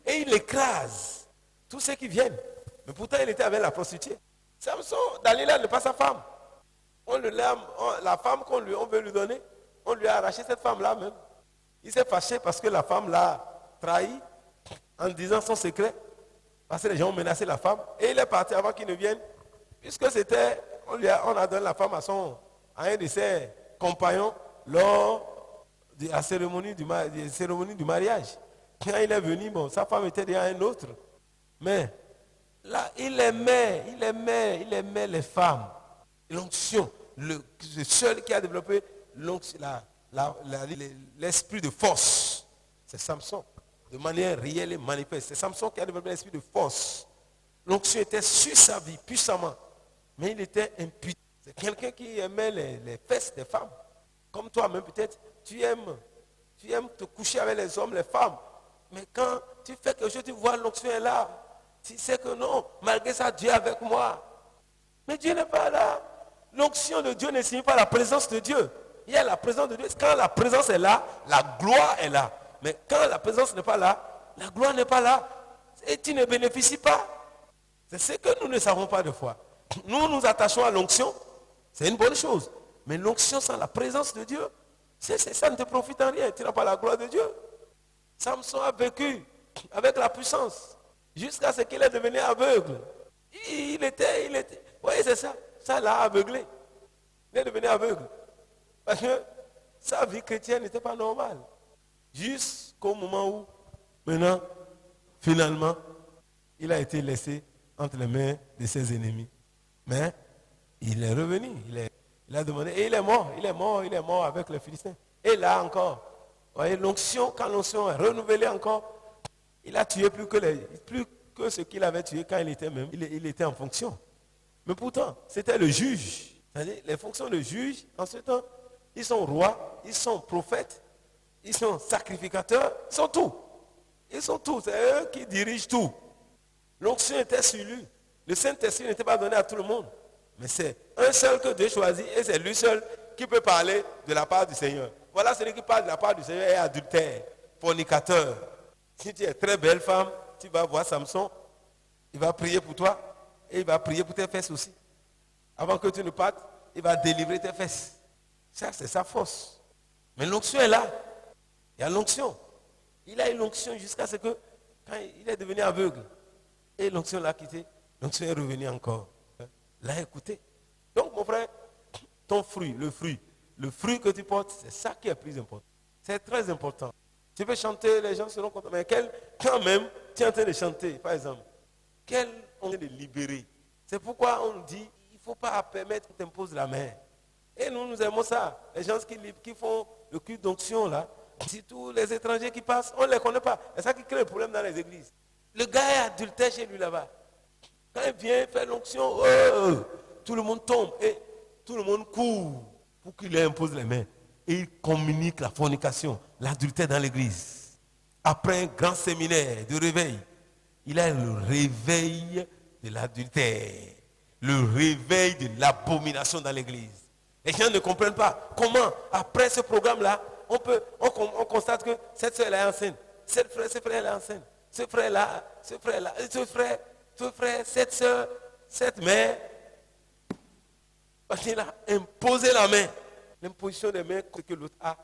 B: Et il écrase tous ceux qui viennent. Mais pourtant, il était avec la prostituée. Samson, Dalila n'est pas sa femme. La femme qu'on veut lui donner, on lui a arraché cette femme-là même. Il s'est fâché parce que la femme l'a trahi en disant son secret. Parce que les gens ont menacé la femme. Et il est parti avant qu'il ne vienne. Puisque on a donné la femme à un de ses compagnons lors de la cérémonie du mariage. Quand il est venu, sa femme était déjà un autre. Mais là, il aimait les femmes. L'onction, le seul qui a développé l'esprit de force, c'est Samson. De manière réelle et manifeste. C'est Samson qui a développé l'esprit de force. L'onction était sur sa vie, puissamment. Mais il était impuissant. C'est quelqu'un qui aimait les fesses des femmes. Comme toi-même, peut-être, tu aimes te coucher avec les hommes, les femmes. Mais quand tu fais quelque chose, tu vois l'onction est là. Tu sais que non, malgré ça, Dieu est avec moi. Mais Dieu n'est pas là. L'onction de Dieu ne signifie pas la présence de Dieu. Il y a la présence de Dieu. Quand la présence est là, la gloire est là. Mais quand la présence n'est pas là, la gloire n'est pas là. Et tu ne bénéficies pas. C'est ce que nous ne savons pas de foi. Nous nous attachons à l'onction. C'est une bonne chose. Mais l'onction sans la présence de Dieu, ça ne te profite en rien. Tu n'as pas la gloire de Dieu. Samson a vécu avec la puissance jusqu'à ce qu'il est devenu aveugle. Il était. Vous voyez, c'est ça. Ça l'a aveuglé. Il est devenu aveugle. Parce que sa vie chrétienne n'était pas normale. Jusqu'au moment où, maintenant, finalement, il a été laissé entre les mains de ses ennemis. Mais il est revenu. Il a demandé. Et il est mort avec les Philistins. Et là encore, vous voyez, l'onction, quand l'onction est renouvelée encore, il a tué plus que ce qu'il avait tué quand il était en fonction. Mais pourtant, c'était le juge. C'est-à-dire, les fonctions de juge, en ce temps, ils sont rois, ils sont prophètes, ils sont sacrificateurs, ils sont tout. Ils sont tous, c'est eux qui dirigent tout. L'onction était sur lui. Le Saint-Esprit n'était pas donné à tout le monde. Mais c'est un seul que Dieu choisit et c'est lui seul qui peut parler de la part du Seigneur. Voilà celui qui parle de la part du Seigneur est adultère, fornicateur. Si tu es très belle femme, tu vas voir Samson, il va prier pour toi et il va prier pour tes fesses aussi. Avant que tu ne partes, il va délivrer tes fesses. Ça, c'est sa force. Mais l'onction est là. Il y a l'onction. Il a eu l'onction jusqu'à ce que, quand il est devenu aveugle, et l'onction l'a quitté, l'onction est revenue encore. L'a écouté. Donc, mon frère, ton fruit, le fruit que tu portes, c'est ça qui est plus important. C'est très important. Tu peux chanter, les gens seront contents. Mais quand même, tu es en train de chanter, par exemple, quel on est de libérer. C'est pourquoi on dit, il ne faut pas permettre qu'on t'impose la main. Et nous aimons ça. Les gens qui font le culte d'onction, là, surtout les étrangers qui passent, on ne les connaît pas. C'est ça qui crée le problème dans les églises. Le gars est adultère chez lui là-bas. Quand il vient faire l'onction, tout le monde tombe et tout le monde court pour qu'il lui impose les mains. Et il communique la fornication, l'adultère dans l'église. Après un grand séminaire de réveil, il a le réveil de l'adultère, le réveil de l'abomination dans l'église. Les gens ne comprennent pas comment, après ce programme-là, on constate que cette soeur est enceinte, ce frère est enceinte, ce frère-là, ce frère, cette soeur, cette mère, parce qu'il a imposé la main. L'imposition des mains que l'autre a.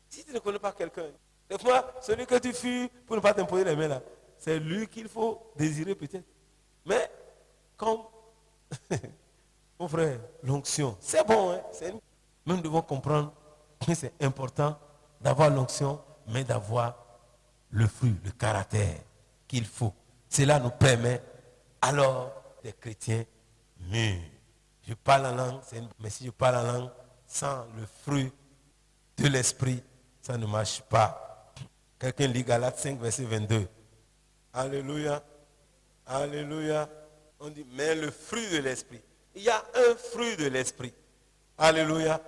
B: Si tu ne connais pas quelqu'un, des fois, celui que tu fuis pour ne pas t'imposer les mains là, c'est lui qu'il faut désirer peut-être. Mais, comme, mon frère, l'onction, c'est bon, hein? Nous devons comprendre que c'est important d'avoir l'onction, mais d'avoir le fruit, le caractère qu'il faut. Cela nous permet alors des chrétiens mûrs. Je parle en langue, mais si je parle en langue sans le fruit de l'esprit, ça ne marche pas. Quelqu'un lit Galates 5, verset 22. Alléluia. Alléluia. On dit, mais le fruit de l'esprit. Il y a un fruit de l'esprit. Alléluia.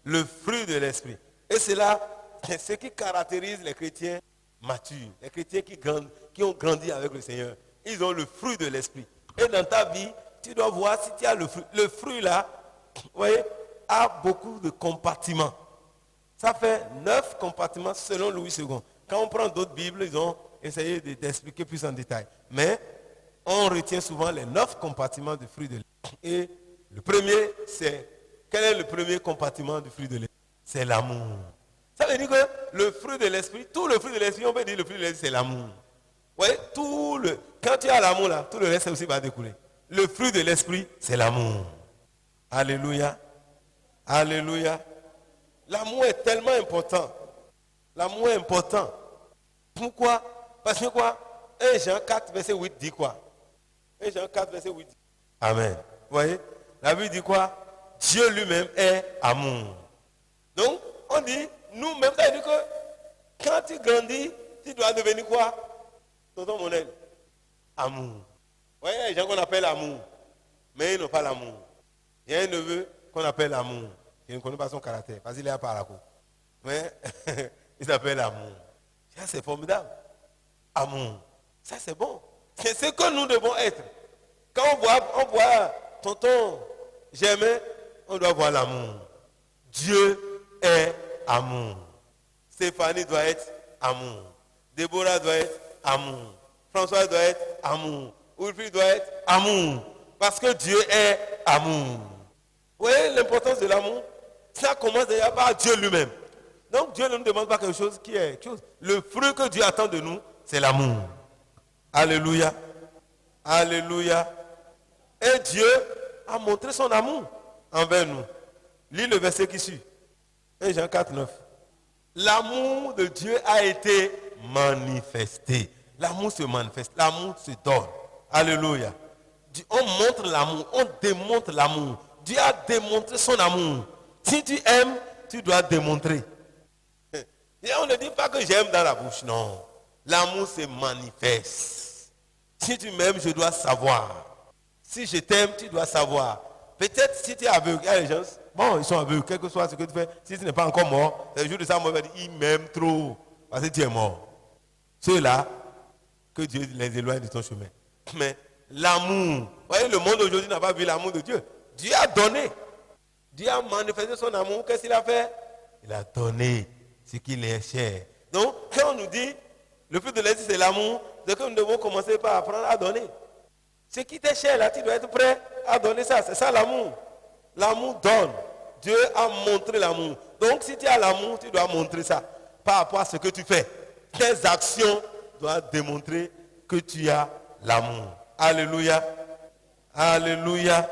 B: Le fruit de l'esprit. Et c'est là, c'est ce qui caractérise les chrétiens matures. Les chrétiens qui ont grandi avec le Seigneur. Ils ont le fruit de l'esprit. Et dans ta vie, tu dois voir si tu as le fruit. Le fruit là, vous voyez, a beaucoup de compartiments. Ça fait 9 compartiments selon Louis II. Quand on prend d'autres Bibles, ils ont essayé d'expliquer plus en détail. Mais on retient souvent les 9 compartiments du fruit de l'esprit. Et le premier, c'est, quel est le premier compartiment du fruit de l'esprit? C'est l'amour. Ça veut dire que le fruit de l'esprit, tout le fruit de l'esprit, on peut dire le fruit de l'esprit, c'est l'amour. Vous voyez, quand tu as l'amour là, tout le reste aussi va découler. Le fruit de l'esprit, c'est l'amour. Alléluia. Alléluia. L'amour est tellement important. L'amour est important. Pourquoi? Parce que quoi? 1 Jean 4, verset 8 dit quoi? 1 Jean 4, verset 8 dit. Amen. Vous voyez? La Bible dit quoi? Dieu lui-même est amour. Donc, on dit, nous-mêmes, ça veut dire que quand tu grandis, tu dois devenir quoi? Tonton Monel. Amour. voyez, les gens qu'on appelle amour, mais ils n'ont pas l'amour. Il y a un neveu qu'on appelle amour. Je ne connais pas son caractère, parce qu'il est à Paraco. Mais il s'appelle amour. Ça, c'est formidable. Amour. Ça, c'est bon. C'est ce que nous devons être. Quand on voit tonton Germain, on doit voir l'amour. Dieu est amour. Stéphanie doit être amour. Déborah doit être amour. François doit être amour. Wilfried doit être amour. Parce que Dieu est amour. Vous voyez l'importance de l'amour? Ça commence déjà par Dieu lui-même. Donc Dieu ne nous demande pas quelque chose qui est quelque chose. Le fruit que Dieu attend de nous, c'est l'amour. Alléluia. Alléluia. Et Dieu a montré son amour envers nous. Lis le verset qui suit. 1 Jean 4, 9. L'amour de Dieu a été manifesté. L'amour se manifeste. L'amour se donne. Alléluia. On montre l'amour. On démontre l'amour. Dieu a démontré son amour. Si tu aimes, tu dois démontrer. Et on ne dit pas que j'aime dans la bouche. Non. L'amour se manifeste. Si tu m'aimes, je dois savoir. Si je t'aime, tu dois savoir. Peut-être si tu es aveugle, il y a des gens, bon, ils sont aveugles, quel que soit ce que tu fais, si tu n'es pas encore mort, le jour de sa mort, il va dire, il m'aime trop, parce que tu es mort. Ceux-là, que Dieu les éloigne de ton chemin. Mais l'amour, vous voyez, le monde aujourd'hui n'a pas vu l'amour de Dieu. Dieu a donné. Dieu a manifesté son amour. Qu'est-ce qu'il a fait? Il a donné ce qu'il est cher. Donc, quand on nous dit, le fruit de l'esprit, c'est l'amour, c'est que nous devons commencer par apprendre à donner. Ce qui t'est cher là, tu dois être prêt à donner ça. C'est ça l'amour. L'amour donne. Dieu a montré l'amour. Donc si tu as l'amour, tu dois montrer ça. Par rapport à ce que tu fais. Tes actions doivent démontrer que tu as l'amour. Alléluia. Alléluia.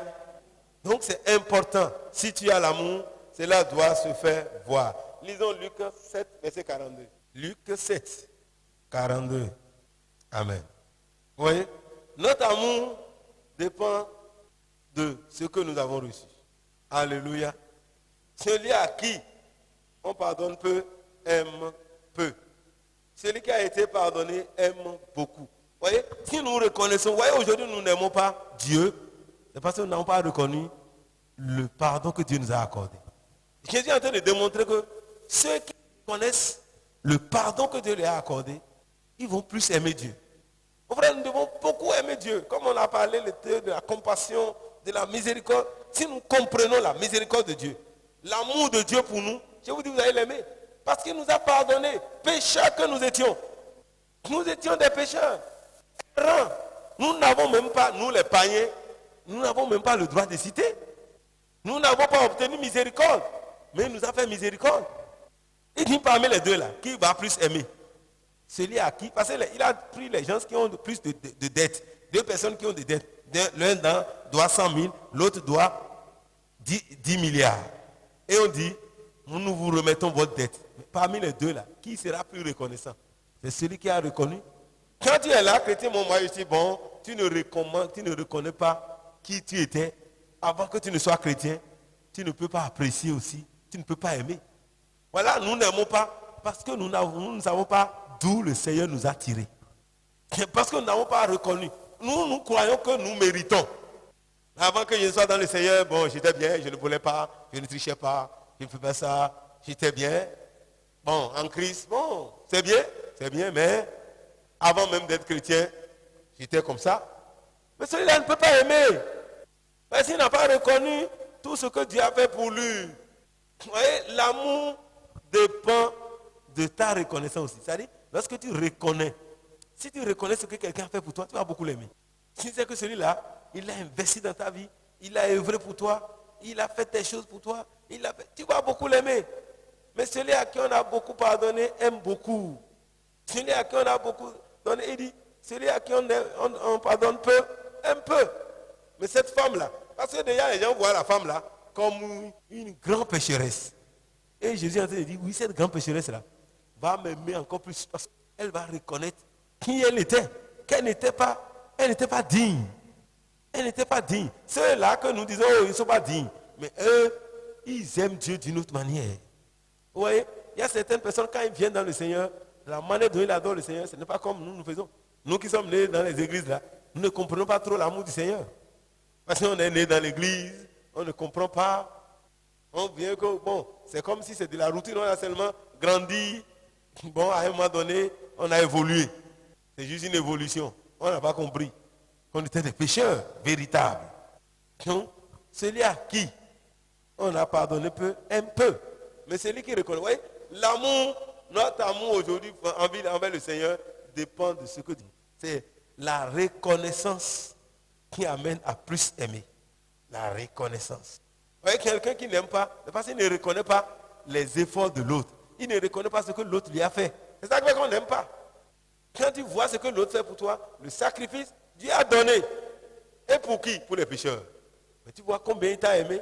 B: Donc c'est important. Si tu as l'amour, cela doit se faire voir. Lisons Luc 7, verset 42. Luc 7, 42. Amen. Vous voyez? Notre amour dépend de ce que nous avons reçu. Alléluia. Celui à qui on pardonne peu, aime peu. Celui qui a été pardonné aime beaucoup. Vous voyez, si nous reconnaissons, vous voyez, aujourd'hui nous n'aimons pas Dieu, c'est parce que nous n'avons pas reconnu le pardon que Dieu nous a accordé. Jésus est en train de démontrer que ceux qui connaissent le pardon que Dieu leur a accordé, ils vont plus aimer Dieu. Frère, nous devons beaucoup aimer Dieu. Comme on a parlé de la compassion, de la miséricorde. Si nous comprenons la miséricorde de Dieu, l'amour de Dieu pour nous, je vous dis, vous allez l'aimer. Parce qu'il nous a pardonné. Pécheurs que nous étions. Nous étions des pécheurs. Errants. Nous n'avons même pas, nous les païens, nous n'avons même pas le droit de citer. Nous n'avons pas obtenu miséricorde. Mais il nous a fait miséricorde. Il dit parmi les deux là, qui va plus aimer? Celui à qui, parce qu'il a pris les gens qui ont plus de dettes. Deux personnes qui ont des dettes. L'un doit 100 000, l'autre doit 10 milliards. Et on dit, nous vous remettons votre dette. Mais parmi les deux là, qui sera plus reconnaissant? C'est celui qui a reconnu. Quand tu es là, chrétien, moi je dis, bon, tu ne reconnais pas qui tu étais. Avant que tu ne sois chrétien, tu ne peux pas apprécier aussi. Tu ne peux pas aimer. Voilà, nous n'aimons pas parce que nous ne savons pas d'où le Seigneur nous a tirés. Parce que nous n'avons pas reconnu. Nous croyons que nous méritons. Avant que je ne sois dans le Seigneur, bon, j'étais bien, je ne voulais pas, je ne trichais pas, je ne faisais pas ça, j'étais bien. Bon, en Christ, bon, c'est bien, mais avant même d'être chrétien, j'étais comme ça. Mais celui-là ne peut pas aimer. Parce qu'il n'a pas reconnu tout ce que Dieu a fait pour lui. Vous voyez, l'amour dépend de ta reconnaissance aussi. C'est-à-dire, lorsque tu reconnais, si tu reconnais ce que quelqu'un a fait pour toi, tu vas beaucoup l'aimer. Si c'est que celui-là, il a investi dans ta vie, il a œuvré pour toi, il a fait des choses pour toi, tu vas beaucoup l'aimer. Mais celui à qui on a beaucoup pardonné aime beaucoup. Celui à qui on a beaucoup donné, il dit, celui à qui on pardonne peu, aime peu. Mais cette femme-là, parce que déjà les gens voient la femme-là comme une grande pécheresse. Et Jésus est en train de dire, oui, cette grande pécheresse-là va m'aimer encore plus parce qu'elle va reconnaître qui elle était, qu'elle n'était pas digne. Elle n'était pas digne. Ceux-là que nous disons, oh, ils ne sont pas dignes. Mais eux, ils aiment Dieu d'une autre manière. Vous voyez, il y a certaines personnes, quand ils viennent dans le Seigneur, la manière dont ils adorent le Seigneur, ce n'est pas comme nous faisons. Nous qui sommes nés dans les églises là, nous ne comprenons pas trop l'amour du Seigneur. Parce qu'on est né dans l'église, on ne comprend pas. On vient que, bon, c'est comme si c'est de la routine, on a seulement grandi. Bon, à un moment donné, on a évolué. C'est juste une évolution. On n'a pas compris qu'on était des pécheurs véritables. Donc, celui à qui on a pardonné peu, aime peu. Mais celui qui reconnaît, vous voyez, l'amour, notre amour aujourd'hui envers le Seigneur dépend de ce que dit. C'est la reconnaissance qui amène à plus aimer. La reconnaissance. Vous voyez, quelqu'un qui n'aime pas, c'est parce qu'il ne reconnaît pas les efforts de l'autre. Il ne reconnaît pas ce que l'autre lui a fait. C'est ça qui fait qu'on n'aime pas. Quand tu vois ce que l'autre fait pour toi, le sacrifice, Dieu a donné. Et pour qui? Pour les pécheurs. Mais tu vois combien il t'a aimé.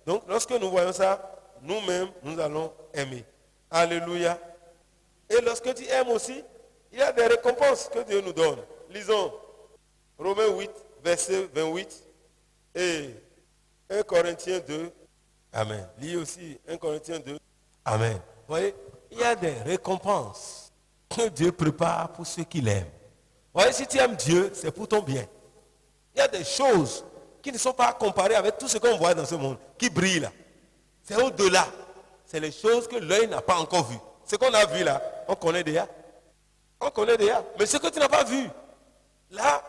B: Donc, lorsque nous voyons ça, nous-mêmes, nous allons aimer. Alléluia. Et lorsque tu aimes aussi, il y a des récompenses que Dieu nous donne. Lisons Romains 8, verset 28 et 1 Corinthiens 2. Amen. Lis aussi 1 Corinthiens 2. Amen. Vous voyez, il y a des récompenses que Dieu prépare pour ceux qui l'aiment. Vous voyez, si tu aimes Dieu, c'est pour ton bien. Il y a des choses qui ne sont pas comparées avec tout ce qu'on voit dans ce monde, qui brillent là. C'est au-delà. C'est les choses que l'œil n'a pas encore vues. Ce qu'on a vu là, on connaît déjà. On connaît déjà. Mais ce que tu n'as pas vu, là,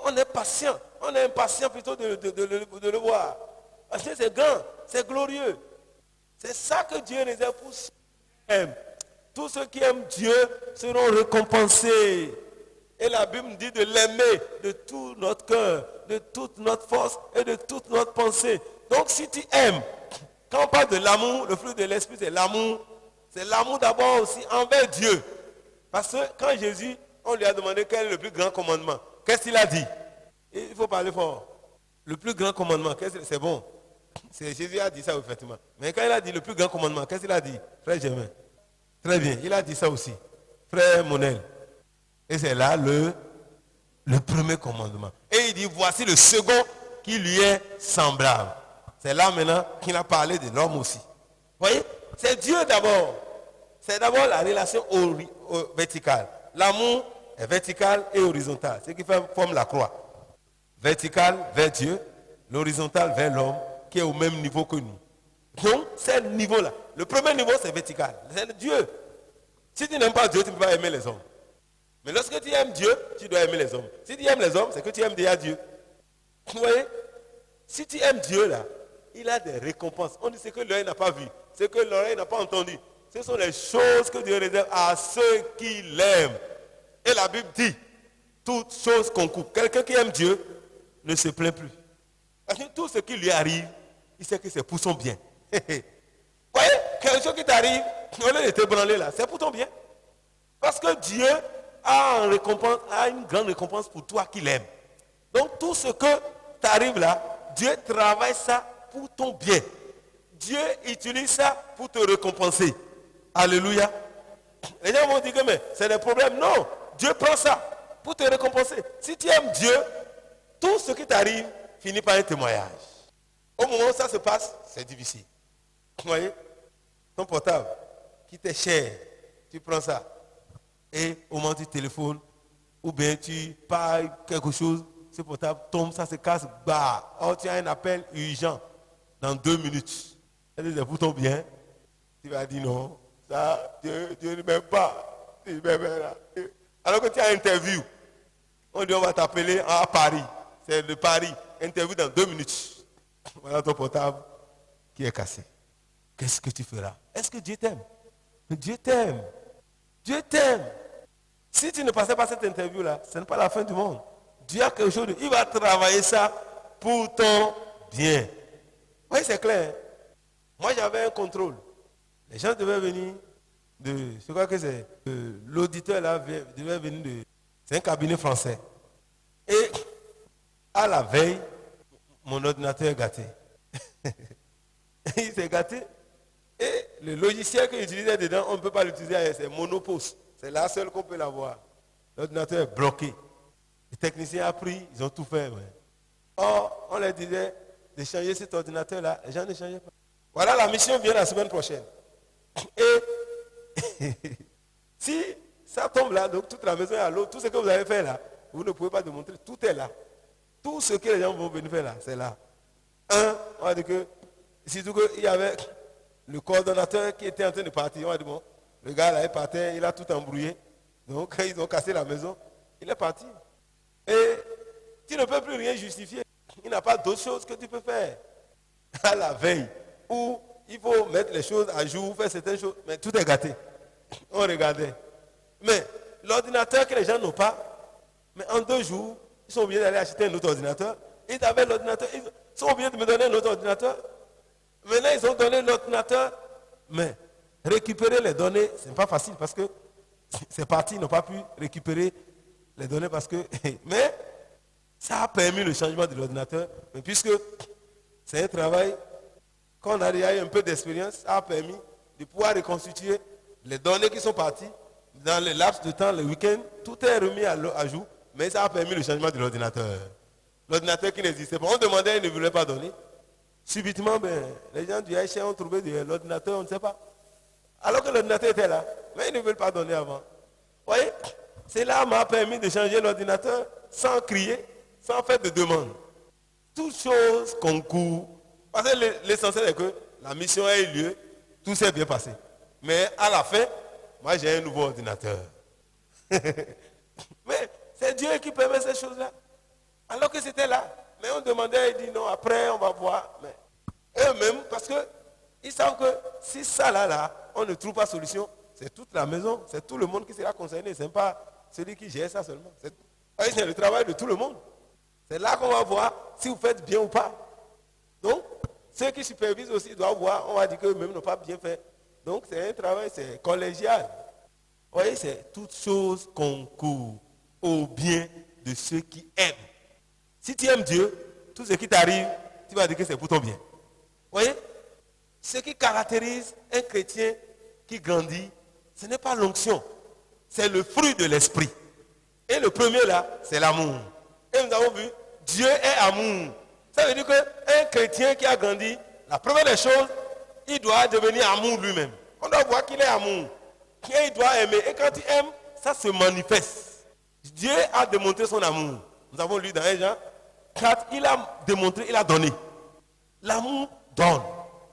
B: on est patient. On est impatient plutôt de le voir. Parce que c'est grand, c'est glorieux. C'est ça que Dieu réserve pour ceux qui aiment. Tous ceux qui aiment Dieu seront récompensés. Et la Bible dit de l'aimer de tout notre cœur, de toute notre force et de toute notre pensée. Donc si tu aimes, quand on parle de l'amour, le fruit de l'esprit c'est l'amour. C'est l'amour d'abord aussi envers Dieu. Parce que quand Jésus, on lui a demandé quel est le plus grand commandement. Qu'est-ce qu'il a dit? Et il faut parler fort. Le plus grand commandement, c'est bon. Jésus a dit ça effectivement. Mais quand il a dit le plus grand commandement, qu'est-ce qu'il a dit? Frère Germain. Très bien, il a dit ça aussi. Frère Monel. Et c'est là le premier commandement. Et il dit, voici le second qui lui est semblable. C'est là maintenant qu'il a parlé de l'homme aussi. Vous voyez, c'est Dieu d'abord. C'est d'abord la relation verticale. L'amour est vertical et horizontal. Ce qui forme la croix. Vertical vers Dieu, l'horizontal vers l'homme qui est au même niveau que nous. Donc, c'est le niveau-là. Le premier niveau, c'est vertical. C'est Dieu. Si tu n'aimes pas Dieu, tu ne peux pas aimer les hommes. Mais lorsque tu aimes Dieu, tu dois aimer les hommes. Si tu aimes les hommes, c'est que tu aimes déjà Dieu. Vous voyez? Si tu aimes Dieu, là, il a des récompenses. On dit ce que l'œil n'a pas vu, ce que l'oreille n'a pas entendu. Ce sont les choses que Dieu réserve à ceux qui l'aiment. Et la Bible dit, toutes choses concourent. Quelqu'un qui aime Dieu ne se plaint plus. Parce que tout ce qui lui arrive, il sait que c'est pour son bien. Vous voyez, quelque chose qui t'arrive, au lieu de te branler là, c'est pour ton bien. Parce que Dieu a une grande récompense pour toi qui l'aimes. Donc tout ce que t'arrive là, Dieu travaille ça pour ton bien. Dieu utilise ça pour te récompenser. Alléluia. Les gens vont dire que mais c'est des problèmes. Non, Dieu prend ça pour te récompenser. Si tu aimes Dieu, tout ce qui t'arrive finit par un témoignage. Au moment où ça se passe, c'est difficile. Vous voyez, ton portable qui t'est cher, tu prends ça. Et au moment où tu téléphones, ou bien tu parles quelque chose, ce portable tombe, ça se casse, bah, oh, tu as un appel urgent dans 2 minutes. C'est pour ton bien. Tu vas dire non, ça, Dieu ne m'aime pas. Alors que tu as une interview, on dit on va t'appeler à Paris. C'est de Paris, interview dans 2 minutes. Voilà ton portable qui est cassé. Qu'est-ce que tu feras? Est-ce que Dieu t'aime? Dieu t'aime. Dieu t'aime. Si tu ne passais pas cette interview-là, ce n'est pas la fin du monde. Dieu a quelque chose, il va travailler ça pour ton bien. Oui, c'est clair. Moi, j'avais un contrôle. Les gens devaient venir je crois que c'est l'auditeur là devait venir c'est un cabinet français. Et à la veille, mon ordinateur est gâté. Il s'est gâté. Et le logiciel qu'il utilisait dedans, on ne peut pas l'utiliser ailleurs, c'est Monopos. C'est la seule qu'on peut l'avoir. L'ordinateur est bloqué. Les techniciens ont pris, ils ont tout fait. Ouais. Or, on leur disait de changer cet ordinateur-là. Les gens ne changeaient pas. Voilà, la mission vient la semaine prochaine. Et si ça tombe là, donc toute la maison est à l'eau, tout ce que vous avez fait là, vous ne pouvez pas démontrer. Tout est là. Tout ce que les gens vont venir faire là, c'est là. On va dire que, surtout qu'il y avait le coordonnateur qui était en train de partir. On va dire, bon, le gars là, il partait, il a tout embrouillé. Donc, ils ont cassé la maison. Il est parti. Et tu ne peux plus rien justifier. Il n'y a pas d'autre chose que tu peux faire. À la veille, où il faut mettre les choses à jour, faire certaines choses, mais tout est gâté. On regardait. Mais l'ordinateur que les gens n'ont pas, mais en 2 jours, ils sont obligés d'aller acheter un autre ordinateur. Ils avaient l'ordinateur, ils sont obligés de me donner un autre ordinateur. Maintenant, ils ont donné l'ordinateur, mais récupérer les données, ce n'est pas facile parce que ces partis n'ont pas pu récupérer les données parce que... Mais ça a permis le changement de l'ordinateur. Mais puisque c'est un travail, quand on a eu un peu d'expérience, ça a permis de pouvoir reconstituer les données qui sont parties dans le laps de temps, le week-end. Tout est remis à jour, mais ça a permis le changement de l'ordinateur. L'ordinateur qui n'existait pas. On demandait, ils ne voulaient pas donner. Subitement, les gens du HC ont trouvé l'ordinateur, on ne sait pas. Alors que l'ordinateur était là, mais ils ne veulent pas donner avant. Vous voyez, cela m'a permis de changer l'ordinateur sans crier, sans faire de demande. Toutes choses concourent. Parce que l'essentiel est que la mission ait eu lieu, tout s'est bien passé. Mais à la fin, moi j'ai un nouveau ordinateur. Mais c'est Dieu qui permet ces choses-là. Alors que c'était là. Mais on demandait, il dit non, après on va voir. Mais eux-mêmes, parce qu'ils savent que si ça là, on ne trouve pas de solution, c'est toute la maison, c'est tout le monde qui sera concerné. Ce n'est pas celui qui gère ça seulement. C'est le travail de tout le monde. C'est là qu'on va voir si vous faites bien ou pas. Donc, ceux qui supervisent aussi doivent voir, on va dire qu'eux-mêmes n'ont pas bien fait. Donc, c'est un travail, c'est collégial. Vous voyez, c'est toute chose concourt au bien de ceux qui aiment. Si tu aimes Dieu, tout ce qui t'arrive, tu vas dire que c'est pour ton bien. Vous voyez, ce qui caractérise un chrétien qui grandit, ce n'est pas l'onction, c'est le fruit de l'esprit. Et le premier là, c'est l'amour. Et nous avons vu, Dieu est amour. Ça veut dire qu'un chrétien qui a grandi, la première des choses, il doit devenir amour lui-même. On doit voir qu'il est amour. Et il doit aimer. Et quand il aime, ça se manifeste. Dieu a démontré son amour. Nous avons lu dans 1 Jean, quand il a démontré, il a donné. L'amour donne.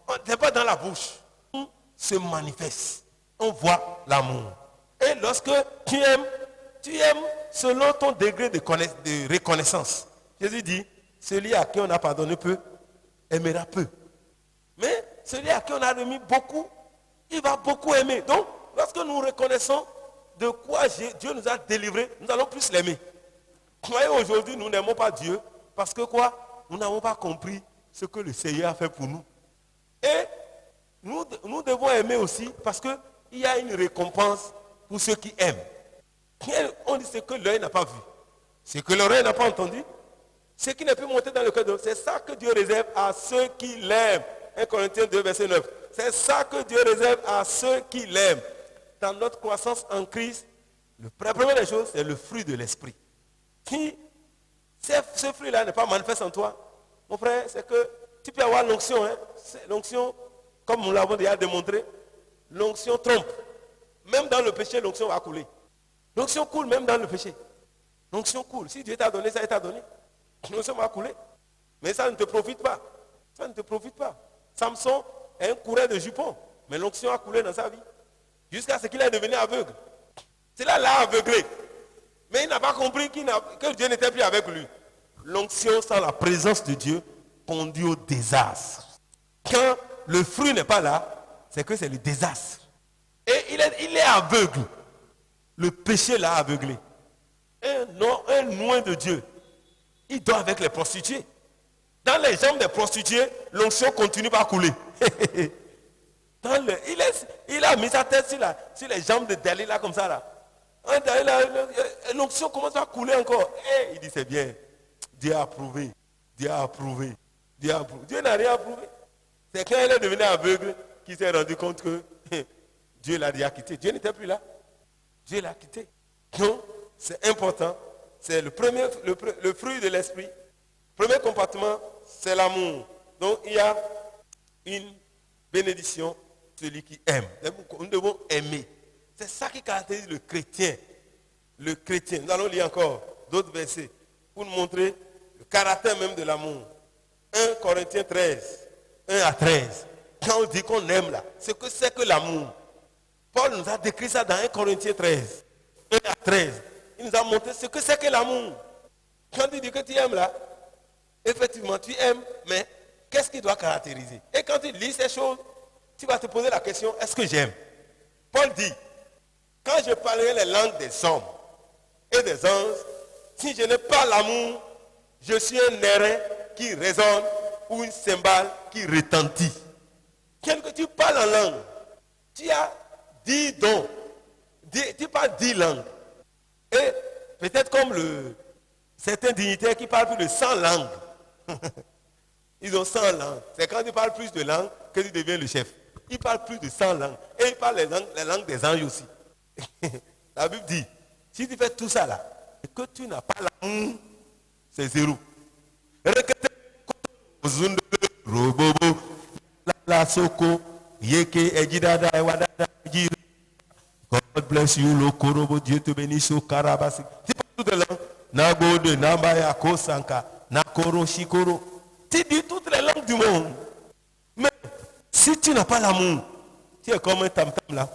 B: Ce n'est pas dans la bouche. L'amour se manifeste. On voit l'amour. Et lorsque tu aimes selon ton degré de reconnaissance. Jésus dit, celui à qui on a pardonné peu, aimera peu. Mais celui à qui on a remis beaucoup, il va beaucoup aimer. Donc, lorsque nous reconnaissons de quoi Dieu nous a délivrés, nous allons plus l'aimer. Vous voyez, aujourd'hui, nous n'aimons pas Dieu parce que quoi? Nous n'avons pas compris ce que le Seigneur a fait pour nous. Et nous devons aimer aussi parce qu'il y a une récompense pour ceux qui aiment. On dit ce que l'œil n'a pas vu, ce que l'oreille n'a pas entendu, ce qui n'est pu monter dans le cœur de l'homme. C'est ça que Dieu réserve à ceux qui l'aiment. 1 Corinthiens 2, verset 9. C'est ça que Dieu réserve à ceux qui l'aiment. Dans notre croissance en Christ, la première des choses, c'est le fruit de l'esprit. Si ce fruit-là n'est pas manifeste en toi, mon frère, c'est que tu peux avoir l'onction. L'onction, comme nous l'avons déjà démontré, l'onction trompe. Même dans le péché, l'onction va couler. L'onction coule même dans le péché. L'onction coule. Si Dieu t'a donné ça, il t'a donné. L'onction va couler. Mais ça ne te profite pas. Ça ne te profite pas. Samson est un coureur de jupons. Mais l'onction a coulé dans sa vie. Jusqu'à ce qu'il est devenu aveugle. Cela l'a aveuglé. Mais il n'a pas compris que Dieu n'était plus avec lui. L'onction sans la présence de Dieu conduit au désastre. Quand le fruit n'est pas là, c'est que c'est le désastre. Et il est aveugle. Le péché l'a aveuglé. Un loin de Dieu, il dort avec les prostituées. Dans les jambes des prostituées, l'onction continue par couler. Il a mis sa tête sur les jambes de Dalila comme ça là. L'onction commence à couler encore. Et il dit c'est bien. Dieu a approuvé. Dieu a approuvé. Dieu a approuvé. Dieu n'a rien approuvé. C'est quand il est devenu aveugle qu'il s'est rendu compte que Dieu l'a déjà quitté. Dieu n'était plus là. Dieu l'a quitté. Donc, c'est important. C'est le fruit de l'esprit. Le premier comportement, c'est l'amour. Donc, il y a une bénédiction, celui qui aime. Nous devons aimer. C'est ça qui caractérise le chrétien. Le chrétien. Nous allons lire encore d'autres versets pour nous montrer le caractère même de l'amour. 1 Corinthiens 13, 1 à 13. Quand on dit qu'on aime là, c'est que l'amour. Paul nous a décrit ça dans 1 Corinthiens 13, 1 à 13. Il nous a montré ce que c'est que l'amour. Quand tu dis que tu aimes là, effectivement tu aimes, mais qu'est-ce qui doit caractériser? Et quand tu lis ces choses, tu vas te poser la question, est-ce que j'aime? Paul dit, quand je parlerai les langues des hommes et des anges, si je n'ai pas l'amour, je suis un airain qui résonne ou une cymbale qui retentit. Quand tu parles en langue, tu as 10 dons, tu parles 10 langues. Et peut-être comme certains dignitaires qui parlent plus de 100 langues. Ils ont 100 langues. C'est quand tu parles plus de langues que tu deviens le chef. Ils parlent plus de 100 langues. Et ils parlent les langues des anges aussi. La Bible dit, si tu fais tout ça là, et que tu n'as pas l'amour, c'est zéro. God bless you, Lokorobo, Dieu te bénisse au Karabasi. Tu parles toutes les langues. Nagode, Nambaya, Kosanka, Nakoro, Shikoro. Tu dis toutes les langues du monde. Mais si tu n'as pas l'amour, tu es comme un tam-tam là.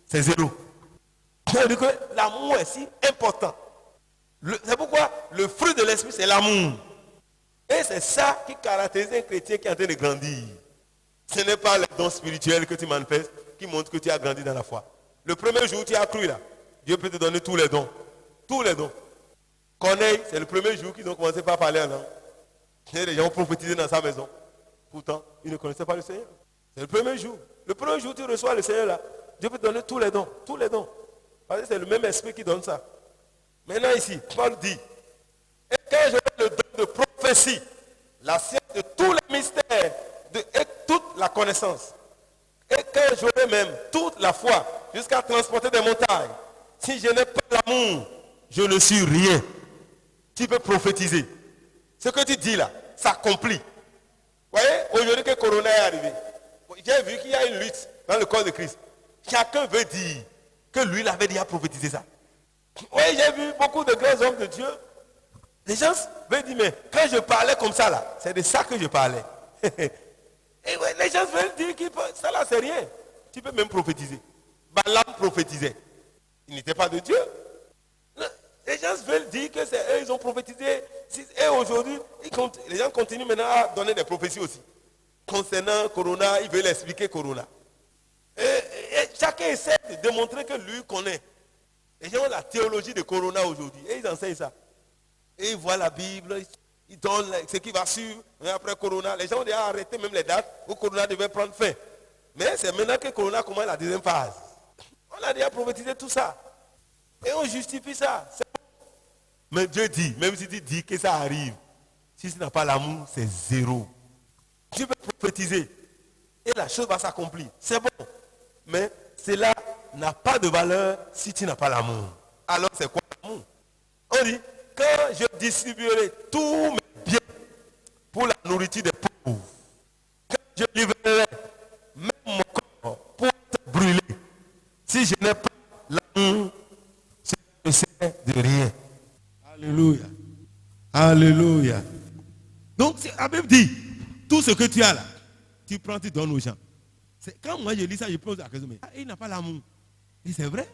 B: C'est zéro. C'est-à-dire que l'amour est si important. C'est pourquoi le fruit de l'esprit, c'est l'amour. Et c'est ça qui caractérise un chrétien qui est en train de grandir. Ce n'est pas les dons spirituels que tu manifestes qui montrent que tu as grandi dans la foi. Le premier jour où tu as cru là, Dieu peut te donner tous les dons. Tous les dons. Corneille, c'est le premier jour qu'ils ont commencé par parler en langue. Les gens ont prophétisé dans sa maison. Pourtant, ils ne connaissaient pas le Seigneur. C'est le premier jour. Le premier jour où tu reçois le Seigneur là, Dieu peut te donner tous les dons. Tous les dons. Parce que c'est le même esprit qui donne ça. Maintenant ici, Paul dit, et quand j'aurai le don de prophétie, la science de tous les mystères, et toute la connaissance, et quand j'aurai même toute la foi, jusqu'à transporter des montagnes, si je n'ai pas l'amour, je ne suis rien. Tu peux prophétiser. Ce que tu dis là, s'accomplit. Vous voyez, aujourd'hui que Corona est arrivé, j'ai vu qu'il y a une lutte dans le corps de Christ. Chacun veut dire que lui, il avait déjà prophétisé ça. Oui, j'ai vu beaucoup de grands hommes de Dieu. Les gens veulent dire, mais quand je parlais comme ça là, c'est de ça que je parlais. Et ouais, les gens veulent dire que ça là, c'est rien. Tu peux même prophétiser. Balaam prophétisait. Il n'était pas de Dieu. Les gens veulent dire que c'est eux, ils ont prophétisé. Et aujourd'hui, les gens continuent maintenant à donner des prophéties aussi. Concernant Corona, ils veulent expliquer Corona. Et chacun essaie de démontrer que lui connaît. Les gens ont la théologie de Corona aujourd'hui. Et ils enseignent ça. Et ils voient la Bible, ils donnent ce qui va suivre. Mais après Corona, les gens ont déjà arrêté même les dates où Corona devait prendre fin. Mais c'est maintenant que Corona commence la deuxième phase. On a déjà prophétisé tout ça. Et on justifie ça. Mais Dieu dit, même si tu dis que ça arrive, si tu n'as pas l'amour, c'est zéro. Tu peux prophétiser. Et la chose va s'accomplir. C'est bon. Mais cela n'a pas de valeur si tu n'as pas l'amour. Alors c'est quoi l'amour? On dit, quand je distribuerai tous mes biens pour la nourriture des pauvres, quand je livrerai même mon corps pour être brûlé, si je n'ai pas l'amour, je ne sais de rien. Alléluia. Alléluia. Donc la Bible dit, tout ce que tu as là, tu prends, tu donnes aux gens. Quand moi je lis ça, je pose la question, mais il n'a pas l'amour. Et c'est vrai.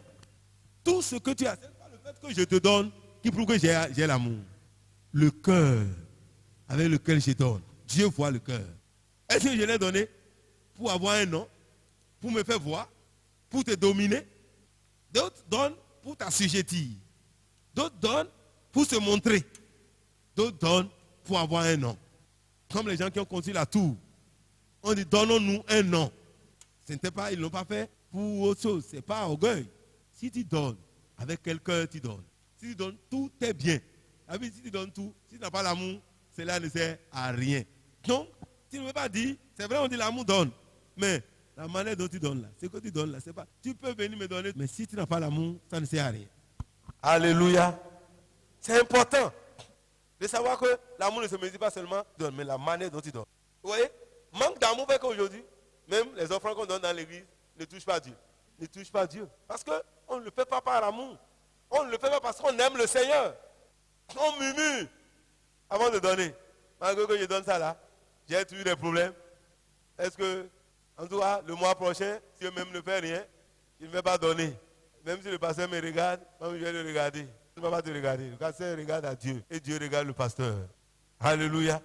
B: Tout ce que tu as, c'est pas le fait que je te donne qui prouve que j'ai l'amour. Le cœur, avec lequel je donne. Dieu voit le cœur. Est-ce que je l'ai donné pour avoir un nom, pour me faire voir, pour te dominer? D'autres donnent pour t'assujettir. D'autres donnent pour se montrer. D'autres donnent pour avoir un nom. Comme les gens qui ont construit la tour. On dit, donnons-nous un nom. Ce n'était pas, ils ne l'ont pas fait pour autre chose. Ce n'est pas orgueil. Si tu donnes, avec quel cœur tu donnes. Si tu donnes tout, t'es bien. Si tu donnes tout, si tu n'as pas l'amour, cela ne sert à rien. Donc, tu ne veux pas dire, c'est vrai, on dit l'amour donne. Mais la manière dont tu donnes là, ce que tu donnes là, c'est pas. Tu peux venir me donner, mais si tu n'as pas l'amour, ça ne sert à rien. Alléluia. C'est important de savoir que l'amour ne se mesure pas seulement, mais la manière dont tu donnes. Vous voyez? Manque d'amour fait qu'aujourd'hui, même les offrandes qu'on donne dans l'église ne touchent pas Dieu. Ne touchent pas Dieu. Parce qu'on ne le fait pas par amour. On ne le fait pas parce qu'on aime le Seigneur. On murmure avant de donner. Malgré que je donne ça là, j'ai eu des problèmes. Est-ce que, en tout cas, le mois prochain, si eux-mêmes ne fait rien, je ne vais pas donner. Même si le pasteur me regarde, moi je vais le regarder. Je ne vais pas te regarder. Le pasteur regarde à Dieu et Dieu regarde le pasteur. Alléluia.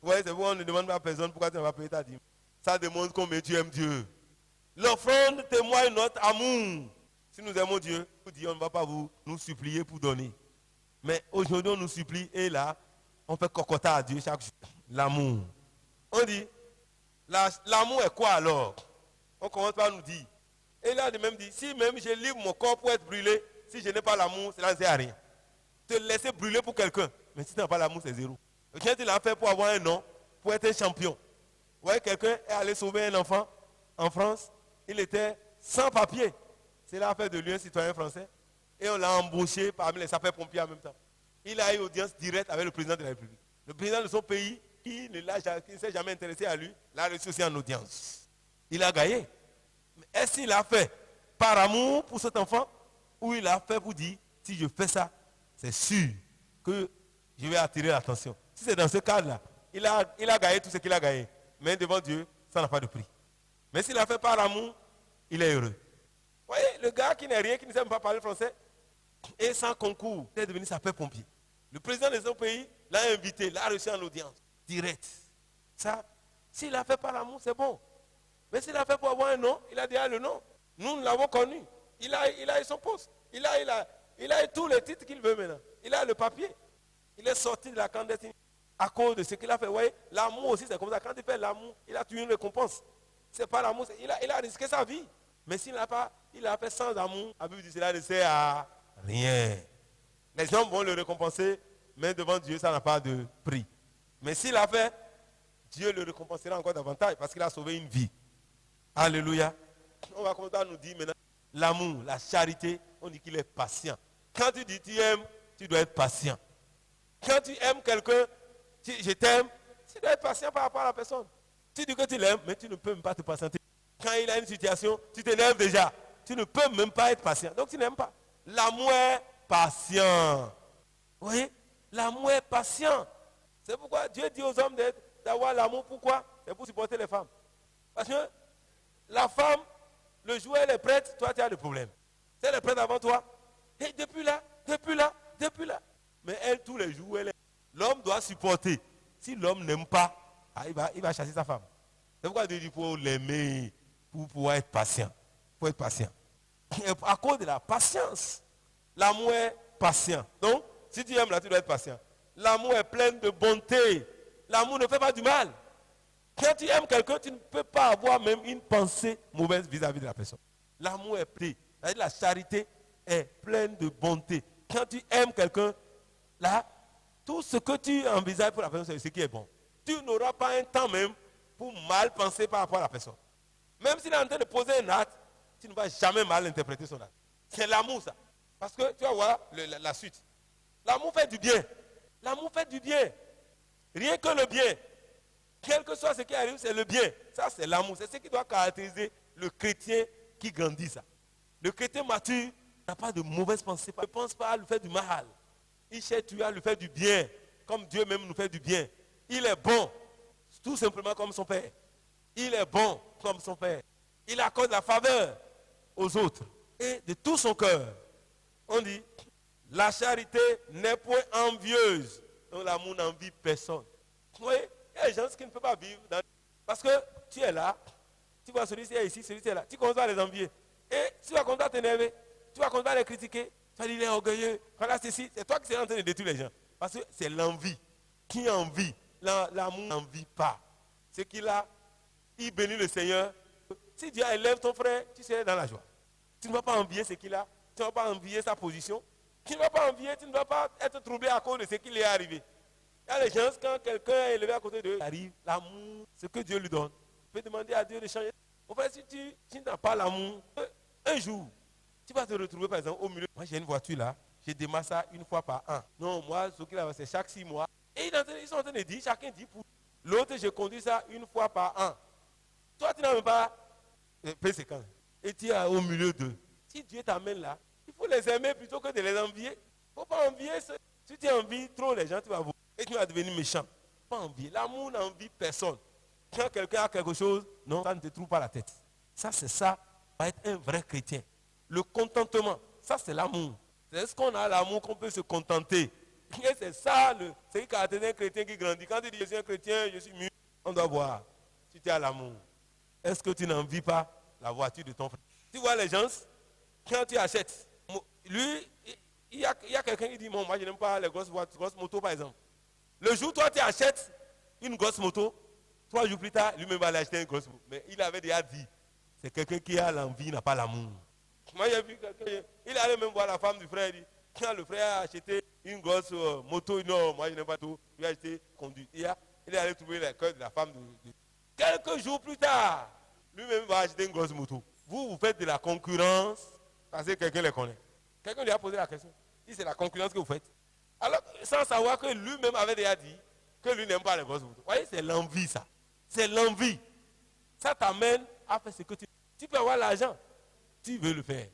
B: Ouais, c'est pourquoi on ne demande pas à personne pourquoi tu n'as pas payé ta dîme. Ça démontre combien tu aimes Dieu. L'offrande témoigne notre amour. Si nous aimons Dieu, on ne va pas nous supplier pour donner. Mais aujourd'hui, on nous supplie et là, on fait cocotta à Dieu chaque jour. L'amour. On dit, l'amour est quoi alors? On commence par nous dire. Et là, il même dit, si même je livre mon corps pour être brûlé, si je n'ai pas l'amour, cela ne sert à rien. Te laisser brûler pour quelqu'un, mais si tu n'as pas l'amour, c'est zéro. Quand il a fait pour avoir un nom, pour être un champion. Vous voyez, quelqu'un est allé sauver un enfant en France, il était sans papier. C'est là a fait de lui un citoyen français. Et on l'a embauché parmi les sapeurs-pompiers en même temps. Il a eu audience directe avec le président de la République. Le président de son pays, qui ne s'est jamais intéressé à lui, l'a reçu aussi en audience. Il a gagné. Mais est-ce qu'il a fait par amour pour cet enfant ou il a fait pour dire, si je fais ça, c'est sûr que je vais attirer l'attention. Si c'est dans ce cadre-là, il a gagné tout ce qu'il a gagné. Mais devant Dieu, ça n'a pas de prix. Mais s'il a fait par amour, il est heureux. Vous voyez, le gars qui n'est rien, qui ne sait même pas parler français, et sans concours, il est devenu sapeur-pompier. Le président de son pays l'a invité, l'a reçu en audience, direct. Ça, s'il a fait par amour, c'est bon. Mais s'il a fait pour avoir un nom, il a déjà le nom. Nous l'avons connu. Il a eu son poste. Il a eu tous les titres qu'il veut maintenant. Il a le papier. Il est sorti de la clandestinité à cause de ce qu'il a fait. Vous voyez, l'amour aussi, c'est comme ça. Quand il fait l'amour, il a toujours une récompense. C'est pas l'amour, il a risqué sa vie. Mais s'il n'a pas, il a fait sans amour, la Bible dit cela ne sert à rien. Les gens vont le récompenser, mais devant Dieu, ça n'a pas de prix. Mais s'il a fait, Dieu le récompensera encore davantage parce qu'il a sauvé une vie. Alléluia. On va commencer à nous dire maintenant, l'amour, la charité, on dit qu'il est patient. Quand tu dis tu aimes, tu dois être patient. Quand tu aimes quelqu'un, je t'aime, tu dois être patient par rapport à la personne. Tu dis que tu l'aimes, mais tu ne peux même pas te patienter. Quand il a une situation, tu t'énerves déjà. Tu ne peux même pas être patient. Donc tu n'aimes pas. L'amour est patient. Vous voyez? L'amour est patient. C'est pourquoi Dieu dit aux hommes d'avoir l'amour. Pourquoi? C'est pour supporter les femmes. Parce que la femme, le jour où elle est prête, toi tu as des problèmes. Si elle est prête avant toi, et depuis là. Mais elle, tous les jours, l'homme doit supporter. Si l'homme n'aime pas, il va chasser sa femme. C'est pourquoi Dieu dit qu'il faut l'aimer pour pouvoir être patient. Il faut être patient. Et à cause de la patience, l'amour est patient. Donc, si tu aimes là, tu dois être patient. L'amour est plein de bonté. L'amour ne fait pas du mal. Quand tu aimes quelqu'un, tu ne peux pas avoir même une pensée mauvaise vis-à-vis de la personne. L'amour est plein. La charité est pleine de bonté. Quand tu aimes quelqu'un, là, tout ce que tu envisages pour la personne, c'est ce qui est bon. Tu n'auras pas un temps même pour mal penser par rapport à la personne. Même s'il est en train de poser un acte, tu ne vas jamais mal interpréter son acte. C'est l'amour, ça. Parce que tu vas voir la suite. L'amour fait du bien. L'amour fait du bien. Rien que le bien. Quel que soit ce qui arrive, c'est le bien. Ça, c'est l'amour. C'est ce qui doit caractériser le chrétien qui grandit, ça. Le chrétien mature n'a pas de mauvaise pensée. Il ne pense pas à lui faire du mal. Il cherche à lui faire du bien. Comme Dieu même nous fait du bien. Il est bon. Tout simplement comme son Père. Il est bon comme son Père. Il accorde la faveur aux autres. Et de tout son cœur. On dit, la charité n'est point envieuse. Donc l'amour n'envie personne. Vous voyez, il y a des gens qui ne peuvent pas vivre. Parce que tu es là, tu vois celui-ci est ici, celui-ci est là. Tu commences à les envier. Et tu vas commencer à t'énerver. Tu vas commencer à les critiquer. Tu vas dire, il est orgueilleux. Voilà, c'est toi qui es en train de détruire les gens. Parce que c'est l'envie. Qui envie? L'amour n'envie pas. C'est qu'il a, il bénit le Seigneur. Si Dieu élève ton frère, tu seras dans la joie. Tu ne vas pas envier ce qu'il a. Tu ne vas pas envier sa position. Tu ne vas pas envier, tu ne vas pas être troublé à cause de ce qui lui est arrivé. Il y a des gens, quand quelqu'un est élevé à côté d'eux, il arrive, l'amour, ce que Dieu lui donne. Tu peux demander à Dieu de changer. En fait, si tu n'as pas l'amour, un jour, tu vas te retrouver par exemple au milieu. Moi j'ai une voiture là, je démarre ça une fois par an. Non, moi, ce qu'il a, c'est chaque 6 mois. Et ils sont en train de dire, chacun dit pour l'autre, je conduis ça une fois par an. Toi, tu n'as même pas. C'est quand. Et tu es au milieu d'eux. Si Dieu t'amène là, il faut les aimer plutôt que de les envier. Il ne faut pas envier. Si tu envies trop les gens, tu vas voir. Et tu vas devenir méchant. Pas envier. L'amour n'envie personne. Quand quelqu'un a quelque chose, non, ça ne te trouve pas la tête. Ça, c'est ça, va être un vrai chrétien. Le contentement, ça, c'est l'amour. C'est ce qu'on a l'amour qu'on peut se contenter. Et c'est ça, c'est le caractère d'un chrétien qui grandit. Quand tu dis je suis un chrétien, je suis mieux, on doit voir si tu as l'amour. Est-ce que tu n'envies pas la voiture de ton frère? Tu vois les gens, quand tu achètes, lui, il y a quelqu'un qui dit, moi je n'aime pas les grosses motos par exemple. Le jour où toi tu achètes une grosse moto, 3 jours plus tard, lui-même va aller acheter une grosse moto. Mais il avait déjà dit, c'est quelqu'un qui a l'envie, n'a pas l'amour. Moi j'ai vu quelqu'un, il allait même voir la femme du frère, il dit, quand le frère a acheté une grosse moto, non, moi je n'aime pas tout, il a acheté conduit. Il est allé trouver le cœur de la femme. Quelques jours plus tard, lui-même va acheter une grosse moto. Vous faites de la concurrence parce que quelqu'un les connaît. Quelqu'un lui a posé la question. Il dit c'est la concurrence que vous faites. Alors, sans savoir que lui-même avait déjà dit que lui n'aime pas les grosses motos. Vous voyez, c'est l'envie ça. C'est l'envie. Ça t'amène à faire ce que tu peux avoir l'argent. Tu veux le faire.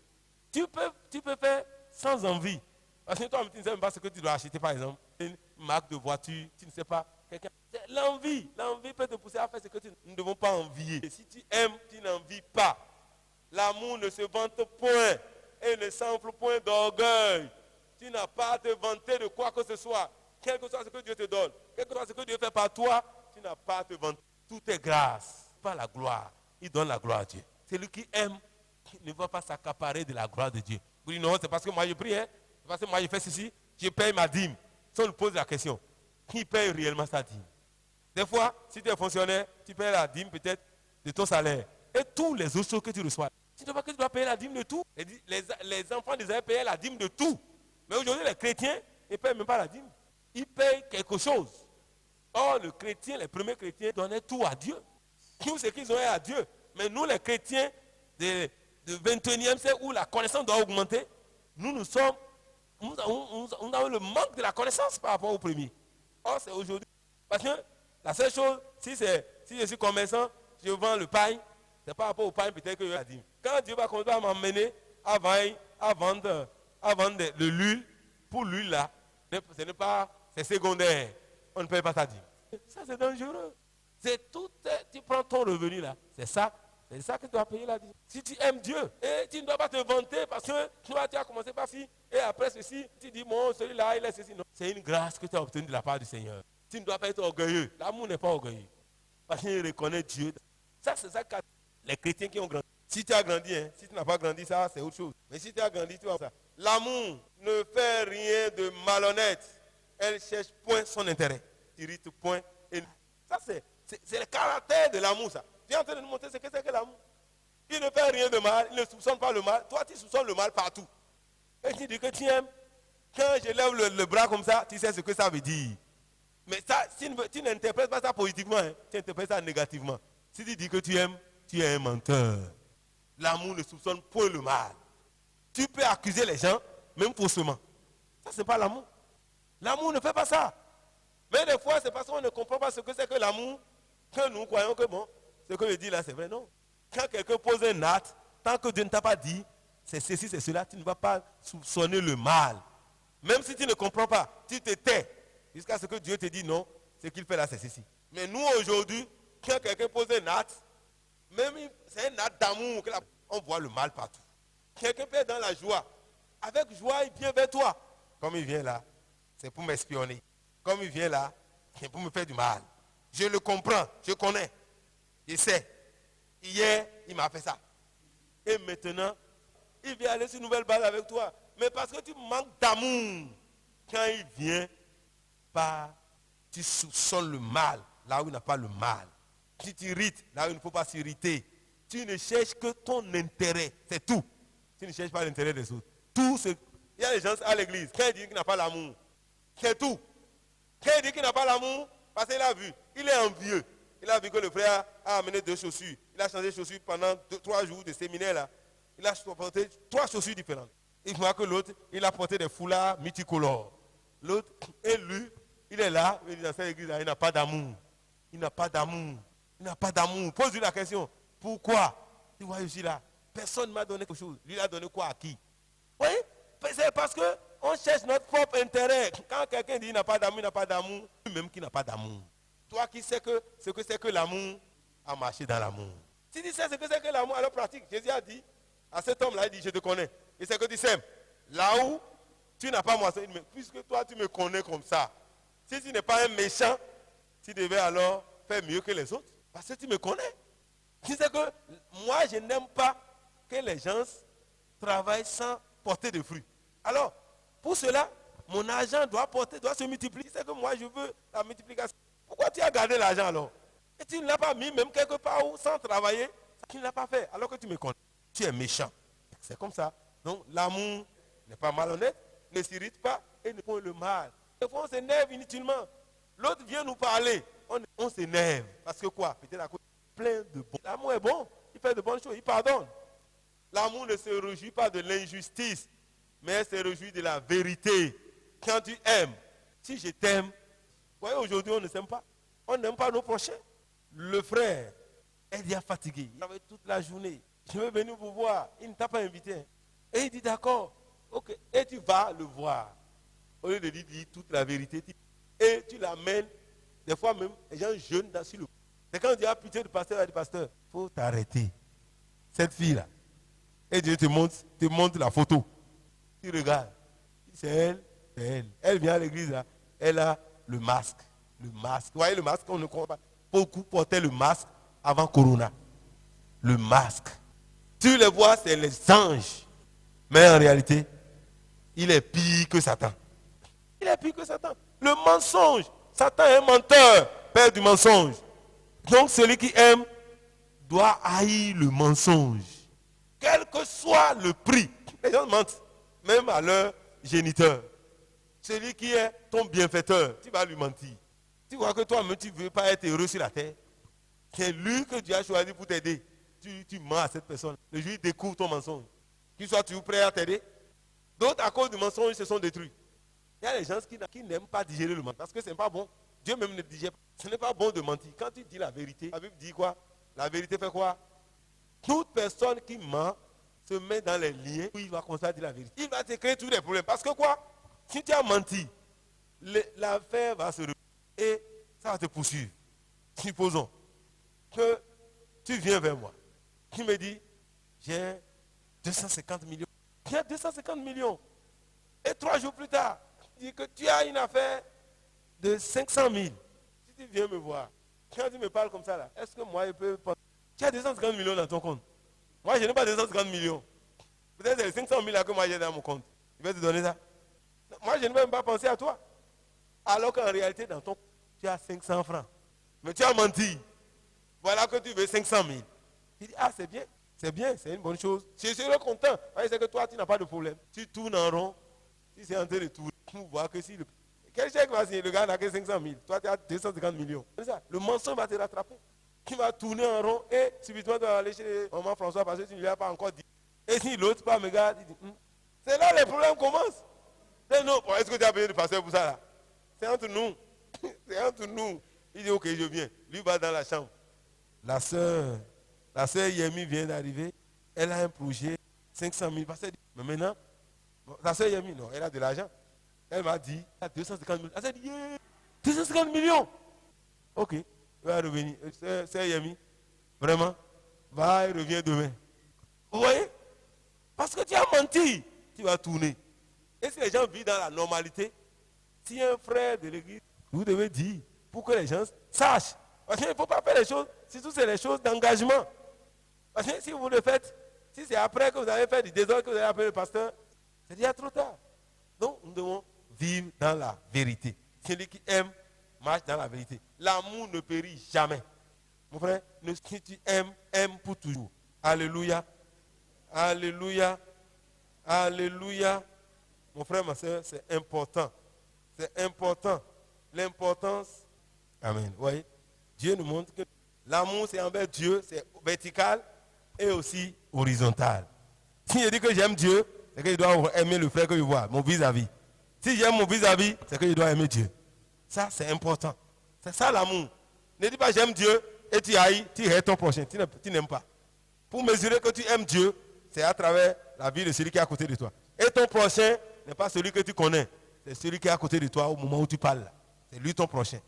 B: Tu peux faire sans envie. Parce que toi, tu ne sais même pas ce que tu dois acheter, par exemple. Une marque de voiture, tu ne sais pas. C'est l'envie. L'envie peut te pousser à faire ce que nous ne devons pas envier. Et si tu aimes, tu n'envies pas. L'amour ne se vante point et ne s'enfle point d'orgueil. Tu n'as pas à te vanter de quoi que ce soit. Quel que soit ce que Dieu te donne, quel que soit ce que Dieu fait par toi, tu n'as pas à te vanter. Tout est grâce, pas la gloire. Il donne la gloire à Dieu. Celui qui aime ne va pas s'accaparer de la gloire de Dieu. Vous dites non, c'est parce que moi je prie, hein? C'est parce que moi je fais ceci, je paye ma dîme. Si on nous pose la question, qui paye réellement sa dîme? Des fois, si tu es fonctionnaire, tu payes la dîme peut-être de ton salaire. Et tous les autres choses que tu reçois. Tu ne sais pas que tu dois payer la dîme de tout. Les enfants d'Israël payaient la dîme de tout. Mais aujourd'hui, les chrétiens ne payent même pas la dîme. Ils payent quelque chose. Or, les premiers chrétiens donnaient tout à Dieu. Tout ce qu'ils ont à Dieu. Mais nous, les chrétiens du 21e siècle, où la connaissance doit augmenter, nous avons le manque de la connaissance par rapport aux premiers. Or, c'est aujourd'hui. Parce que la seule chose, si je suis commerçant, je vends le pain, c'est par rapport au pain peut-être que je vais la dîme. Quand Dieu va commencer à m'emmener à vendre de l'huile, pour l'huile là, ce n'est pas, c'est secondaire. On ne paye pas ta dîme. Ça c'est dangereux. C'est tout, tu prends ton revenu là, c'est ça que tu dois payer la dîme. Si tu aimes Dieu, et tu ne dois pas te vanter parce que tu as commencé par ci, et après ceci, tu dis, bon, celui-là, il est ceci. Non, c'est une grâce que tu as obtenue de la part du Seigneur. Tu ne dois pas être orgueilleux. L'amour n'est pas orgueilleux. Parce qu'il reconnaît Dieu. Ça, c'est ça que les chrétiens qui ont grandi. Si tu as grandi, hein, si tu n'as pas grandi, ça, c'est autre chose. Mais si tu as grandi, tu vois ça. L'amour ne fait rien de malhonnête. Elle ne cherche point son intérêt. Irrite point. Et ça, c'est le caractère de l'amour, ça. Tu es en train de nous montrer ce que c'est que l'amour. Il ne fait rien de mal, il ne soupçonne pas le mal. Toi, tu soupçonnes le mal partout. Et tu dis que tu aimes. Quand je lève le bras comme ça, tu sais ce que ça veut dire. Mais ça, tu n'interprètes pas ça positivement, hein. Tu interprètes ça négativement. Si tu dis que tu aimes, tu es un menteur. L'amour ne soupçonne point le mal. Tu peux accuser les gens, même faussement. Ça, ce n'est pas l'amour. L'amour ne fait pas ça. Mais des fois, c'est parce qu'on ne comprend pas ce que c'est que l'amour, que nous croyons que bon, ce que je dis là, c'est vrai. Non. Quand quelqu'un pose un acte, tant que Dieu ne t'a pas dit, c'est ceci, c'est cela, tu ne vas pas soupçonner le mal. Même si tu ne comprends pas, tu te tais. Jusqu'à ce que Dieu te dit non, ce qu'il fait là, c'est ceci. Mais nous, aujourd'hui, quand quelqu'un pose un acte, même c'est un acte d'amour, on voit le mal partout. Quelqu'un peut être dans la joie. Avec joie, il vient vers toi. Comme il vient là, c'est pour m'espionner. Comme il vient là, c'est pour me faire du mal. Je le comprends, je connais. Je sais. Hier, il m'a fait ça. Et maintenant, il vient aller sur une nouvelle base avec toi. Mais parce que tu manques d'amour, quand il vient, tu soupçonnes le mal là où il n'y a pas le mal. Tu t'irrites là où il ne faut pas s'irriter. Tu ne cherches que ton intérêt, c'est tout. Tu ne cherches pas l'intérêt des autres. Il y a des gens à l'église, quand il dit qu'il n'a pas l'amour, c'est tout. Quand il dit qu'il n'a pas l'amour, parce qu'il a vu, il est envieux. Il a vu que le frère a amené 2 chaussures. Il a changé de chaussures pendant 3 jours de séminaire là. Il a porté 3 chaussures différentes. Il voit que l'autre, il a porté des foulards multicolores. L'autre, et lui, il est là, il dit dans cette église là, il n'a pas d'amour. Il n'a pas d'amour. Il n'a pas d'amour. Pose-lui la question. Pourquoi? Tu vois, je suis là. Personne ne m'a donné quelque chose. Lui, il a donné quoi à qui? Vous voyez? C'est parce qu'on cherche notre propre intérêt. Quand quelqu'un dit qu'il n'a pas d'amour, il n'a pas d'amour, lui-même qui n'a pas d'amour. Toi qui sais que ce que c'est que l'amour, a marché dans l'amour. Si tu sais ce que c'est que l'amour, alors pratique. Jésus a dit à cet homme-là, il dit, je te connais. Et c'est que tu sèmes. Là où tu n'as pas moissonné, mais puisque toi tu me connais comme ça, si tu n'es pas un méchant, tu devais alors faire mieux que les autres. Parce que tu me connais. Tu sais que moi, je n'aime pas que les gens travaillent sans porter de fruits. Alors, pour cela, mon argent doit se multiplier. Tu sais que moi, je veux la multiplication. Pourquoi tu as gardé l'argent alors? Et tu ne l'as pas mis même quelque part où, sans travailler, tu ne l'as pas fait, alors que tu me connais. Tu es méchant. C'est comme ça. Donc, l'amour n'est pas malhonnête, ne s'irrite pas et ne point le mal. Des fois, on s'énerve inutilement. L'autre vient nous parler, on s'énerve. Parce que quoi? Peut-être à cause plein de bon. L'amour est bon, il fait de bonnes choses, il pardonne. L'amour ne se réjouit pas de l'injustice, mais se réjouit de la vérité. Quand tu aimes, si je t'aime, vous voyez, aujourd'hui, on ne s'aime pas. On n'aime pas nos prochains. Le frère est déjà fatigué. Il travaille toute la journée. Je veux venir vous voir. Il ne t'a pas invité. Et il dit d'accord. Ok. Et tu vas le voir. Au lieu de lui dire toute la vérité. Et tu l'amènes. Des fois même, les gens jeûnent sur le. C'est quand on dit pitié du pasteur, il dit pasteur, il faut t'arrêter. Cette fille-là. Et Dieu te montre la photo. Tu regardes. C'est elle, c'est elle. Elle vient à l'église là. Elle a le masque. Le masque. Vous voyez le masque, on ne croit pas. Beaucoup portaient le masque avant Corona. Le masque. Tu les vois, c'est les anges. Mais en réalité, il est pire que Satan. Il est pire que Satan. Le mensonge. Satan est un menteur, père du mensonge. Donc celui qui aime doit haïr le mensonge. Quel que soit le prix. Les gens mentent, même à leur géniteur. Celui qui est ton bienfaiteur, tu vas lui mentir. Tu vois que toi-même, tu ne veux pas être heureux sur la terre. C'est lui que Dieu a choisi pour t'aider. Tu mens à cette personne. Le jour, il découvre ton mensonge. Qu'il soit toujours prêt à t'aider. D'autres, à cause du mensonge, se sont détruits. Il y a des gens qui n'aiment pas digérer le mensonge. Parce que ce n'est pas bon. Dieu même ne digère pas. Ce n'est pas bon de mentir. Quand tu dis la vérité, la Bible dit quoi? La vérité fait quoi? Toute personne qui ment se met dans les liens où il va commencer à dire la vérité. Il va te créer tous les problèmes. Parce que quoi? Si tu as menti, l'affaire va se reprendre. Et ça va te poursuivre. Supposons que tu viens vers moi. Tu me dis, j'ai 250 millions. J'ai 250 millions. Et 3 jours plus tard, tu dis que tu as une affaire de 500 000. Si tu viens me voir, quand tu me parles comme ça, là, est-ce que moi, je peux penser? Tu as 250 millions dans ton compte. Moi, je n'ai pas 250 millions. Peut-être c'est les 500 000 là que moi j'ai dans mon compte. Je vais te donner ça. Moi, je ne vais même pas penser à toi. Alors qu'en réalité, dans ton compte, tu as 500 francs. Mais tu as menti. Voilà que tu veux 500 000. Tu dis, ah, c'est bien, c'est une bonne chose. Je serai content. C'est que toi, tu n'as pas de problème. Tu tournes en rond. Si c'est en train de tourner, pour voir que si quel chèque va signer? Le gars n'a que 500 000. Toi, tu as 250 millions. C'est ça. Le mensonge va te rattraper. Tu vas tourner en rond et subitement, tu vas aller chez maman François parce que tu ne lui as pas encore dit. Et si l'autre pas me regarde, il dit, c'est là les problèmes commencent. C'est non, est-ce que tu as payé le pasteur pour ça là? C'est entre nous. C'est entre nous. Il dit, ok, je viens. Lui va dans la chambre. La sœur Yemi vient d'arriver. Elle a un projet, 500 000. Mais maintenant, la sœur Yemi, non, elle a de l'argent. Elle m'a dit, elle a 250 millions. Elle s'est dit, yeah, 250 millions. Ok, elle va revenir. Sœur Yemi, vraiment, va et reviens demain. Vous voyez? Parce que tu as menti. Tu vas tourner. Et si les gens vivent dans la normalité, si un frère de l'église, vous devez dire, pour que les gens sachent. Parce qu'il ne faut pas faire les choses, surtout c'est les choses d'engagement. Parce que si vous le faites, si c'est après que vous avez fait du désordre, que vous avez appelé le pasteur, c'est déjà trop tard. Donc nous devons vivre dans la vérité. Celui qui aime, marche dans la vérité. L'amour ne périt jamais. Mon frère, si tu aimes, aime pour toujours. Alléluia. Alléluia. Alléluia. Mon frère, ma soeur, c'est important. C'est important. L'importance. Amen. Vous voyez? Dieu nous montre que l'amour, c'est envers Dieu, c'est vertical et aussi horizontal. Si je dis que j'aime Dieu, c'est que je dois aimer le frère que je vois, mon vis-à-vis. Si j'aime mon vis-à-vis, c'est que je dois aimer Dieu. Ça, c'est important. C'est ça l'amour. Ne dis pas j'aime Dieu et tu haïs, tu hais ton prochain, tu n'aimes pas. Pour mesurer que tu aimes Dieu, c'est à travers la vie de celui qui est à côté de toi. Et ton prochain n'est pas celui que tu connais. C'est celui qui est à côté de toi au moment où tu parles. C'est lui ton prochain.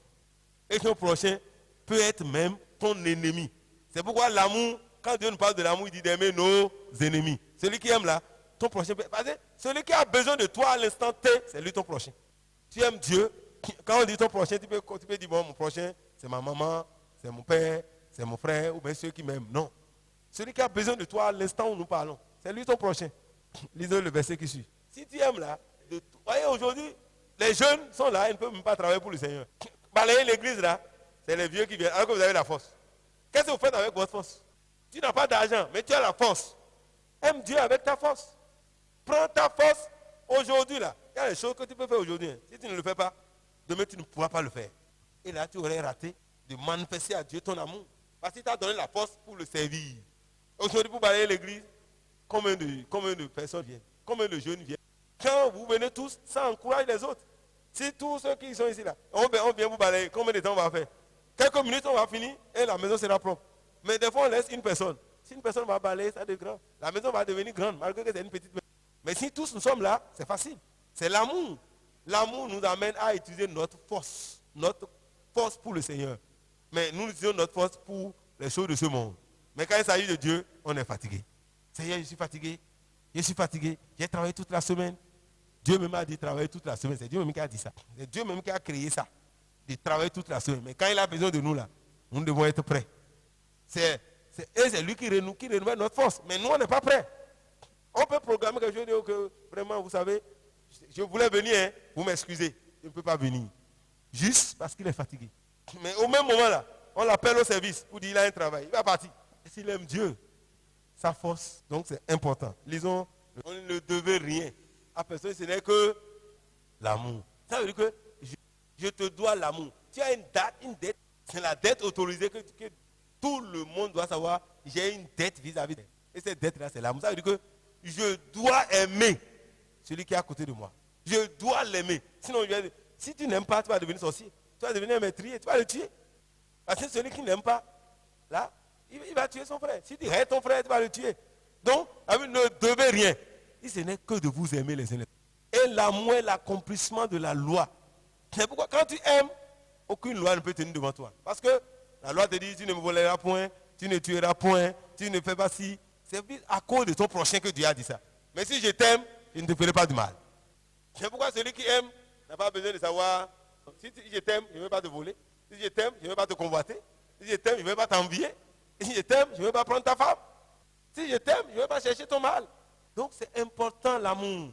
B: Et ton prochain peut être même ton ennemi. C'est pourquoi l'amour, quand Dieu nous parle de l'amour, il dit d'aimer nos ennemis. Celui qui aime là, ton prochain peut... Celui qui a besoin de toi à l'instant T, c'est lui ton prochain. Tu aimes Dieu. Quand on dit ton prochain, tu peux dire, bon, mon prochain, c'est ma maman, c'est mon père, c'est mon frère, ou bien ceux qui m'aiment. Non. Celui qui a besoin de toi à l'instant où nous parlons, c'est lui ton prochain. Lisez le verset qui suit. Si tu aimes là, voyez aujourd'hui, les jeunes sont là, ils ne peuvent même pas travailler pour le Seigneur. Balayer l'église là, c'est les vieux qui viennent, alors que vous avez la force. Qu'est-ce que vous faites avec votre force? Tu n'as pas d'argent, mais tu as la force. Aime Dieu avec ta force. Prends ta force aujourd'hui là. Il y a des choses que tu peux faire aujourd'hui. Hein. Si tu ne le fais pas, demain tu ne pourras pas le faire. Et là, tu aurais raté de manifester à Dieu ton amour. Parce qu'il t'a donné la force pour le servir. Aujourd'hui, pour balayer l'église, combien de personnes viennent? Combien de jeunes viennent? Quand vous venez tous, ça encourage les autres. Si tous ceux qui sont ici là, on vient vous balayer, combien de temps on va faire? Quelques minutes, on va finir et la maison sera propre. Mais des fois, on laisse une personne. Si une personne va balayer, ça devient grand. La maison va devenir grande, malgré que c'est une petite maison. Mais si tous nous sommes là, c'est facile. C'est l'amour. L'amour nous amène à utiliser notre force pour le Seigneur. Mais nous utilisons notre force pour les choses de ce monde. Mais quand il s'agit de Dieu, on est fatigué. Seigneur, je suis fatigué. J'ai travaillé toute la semaine. Dieu même a dit travailler toute la semaine. C'est Dieu même qui a dit ça. C'est Dieu même qui a créé ça. De travailler toute la semaine. Mais quand il a besoin de nous là, nous devons être prêts. C'est lui qui renouvelle notre force. Mais nous, on n'est pas prêts. On peut programmer quelque chose, dire que vraiment, vous savez, je voulais venir, hein, vous m'excusez, je ne peux pas venir. Juste parce qu'il est fatigué. Mais au même moment là, on l'appelle au service pour dire qu'il a un travail. Il va partir. Et s'il aime Dieu, sa force, donc c'est important. Lisons, on ne devait rien à personne, ce n'est que l'amour. Ça veut dire que je te dois l'amour. Tu as une dette, c'est la dette autorisée que tout le monde doit savoir. J'ai une dette vis-à-vis d'elle. Et cette dette-là, c'est l'amour. Ça veut dire que je dois aimer celui qui est à côté de moi. Je dois l'aimer. Sinon, si tu n'aimes pas, tu vas devenir sorcier. Tu vas devenir un meurtrier, tu vas le tuer. Parce que celui qui n'aime pas, là, il va tuer son frère. Si tu hais ton frère, tu vas le tuer. Donc, ne devez rien. Et ce n'est que de vous aimer les uns les autres. Et l'amour est l'accomplissement de la loi. C'est pourquoi quand tu aimes, aucune loi ne peut tenir devant toi. Parce que la loi te dit, tu ne me voleras point, tu ne tueras point, tu ne fais pas ci. C'est à cause de ton prochain que Dieu a dit ça. Mais si je t'aime, je ne te ferai pas du mal. C'est pourquoi celui qui aime n'a pas besoin de savoir, si je t'aime, je ne vais pas te voler. Si je t'aime, je ne vais pas te convoiter. Si je t'aime, je ne vais pas t'envier. Si je t'aime, je ne vais pas prendre ta femme. Si je t'aime, je ne vais pas chercher ton mal. Donc c'est important l'amour.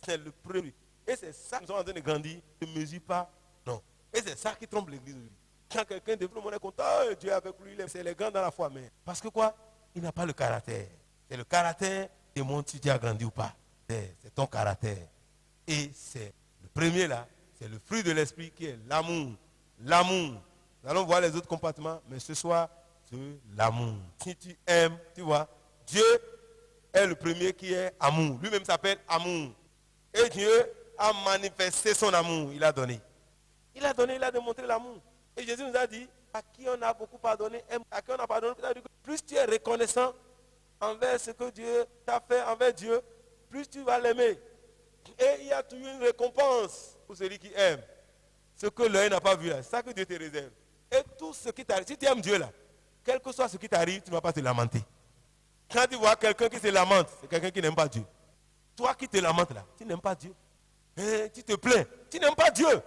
B: C'est le premier. Et c'est ça que nous sommes en train de grandir. Ne mesure pas. Non. Et c'est ça qui trompe l'église aujourd'hui. Quand quelqu'un développe, on est content, oh, Dieu est avec lui, c'est les grands dans la foi. Mais parce que quoi? Il n'a pas le caractère. C'est le caractère qui montre si tu as grandi ou pas. C'est ton caractère. Et c'est le premier là, c'est le fruit de l'esprit qui est l'amour. L'amour. Nous allons voir les autres comportements, mais ce soir, c'est l'amour. Si tu aimes, tu vois, Dieu est le premier qui est amour. Lui-même s'appelle amour. Et Dieu a manifesté son amour. Il a donné. Il a donné, il a démontré l'amour. Et Jésus nous a dit, à qui on a beaucoup pardonné, à qui on a pardonné, plus tu es reconnaissant envers ce que Dieu t'a fait, envers Dieu, plus tu vas l'aimer. Et il y a toujours une récompense pour celui qui aime. Ce que l'œil n'a pas vu, c'est ça que Dieu te réserve. Et tout ce qui t'arrive, si tu aimes Dieu là, quel que soit ce qui t'arrive, tu ne vas pas te lamenter. Quand tu vois quelqu'un qui se lamente, c'est quelqu'un qui n'aime pas Dieu. Toi qui te lamentes là, tu n'aimes pas Dieu. Et tu te plains, tu n'aimes pas Dieu.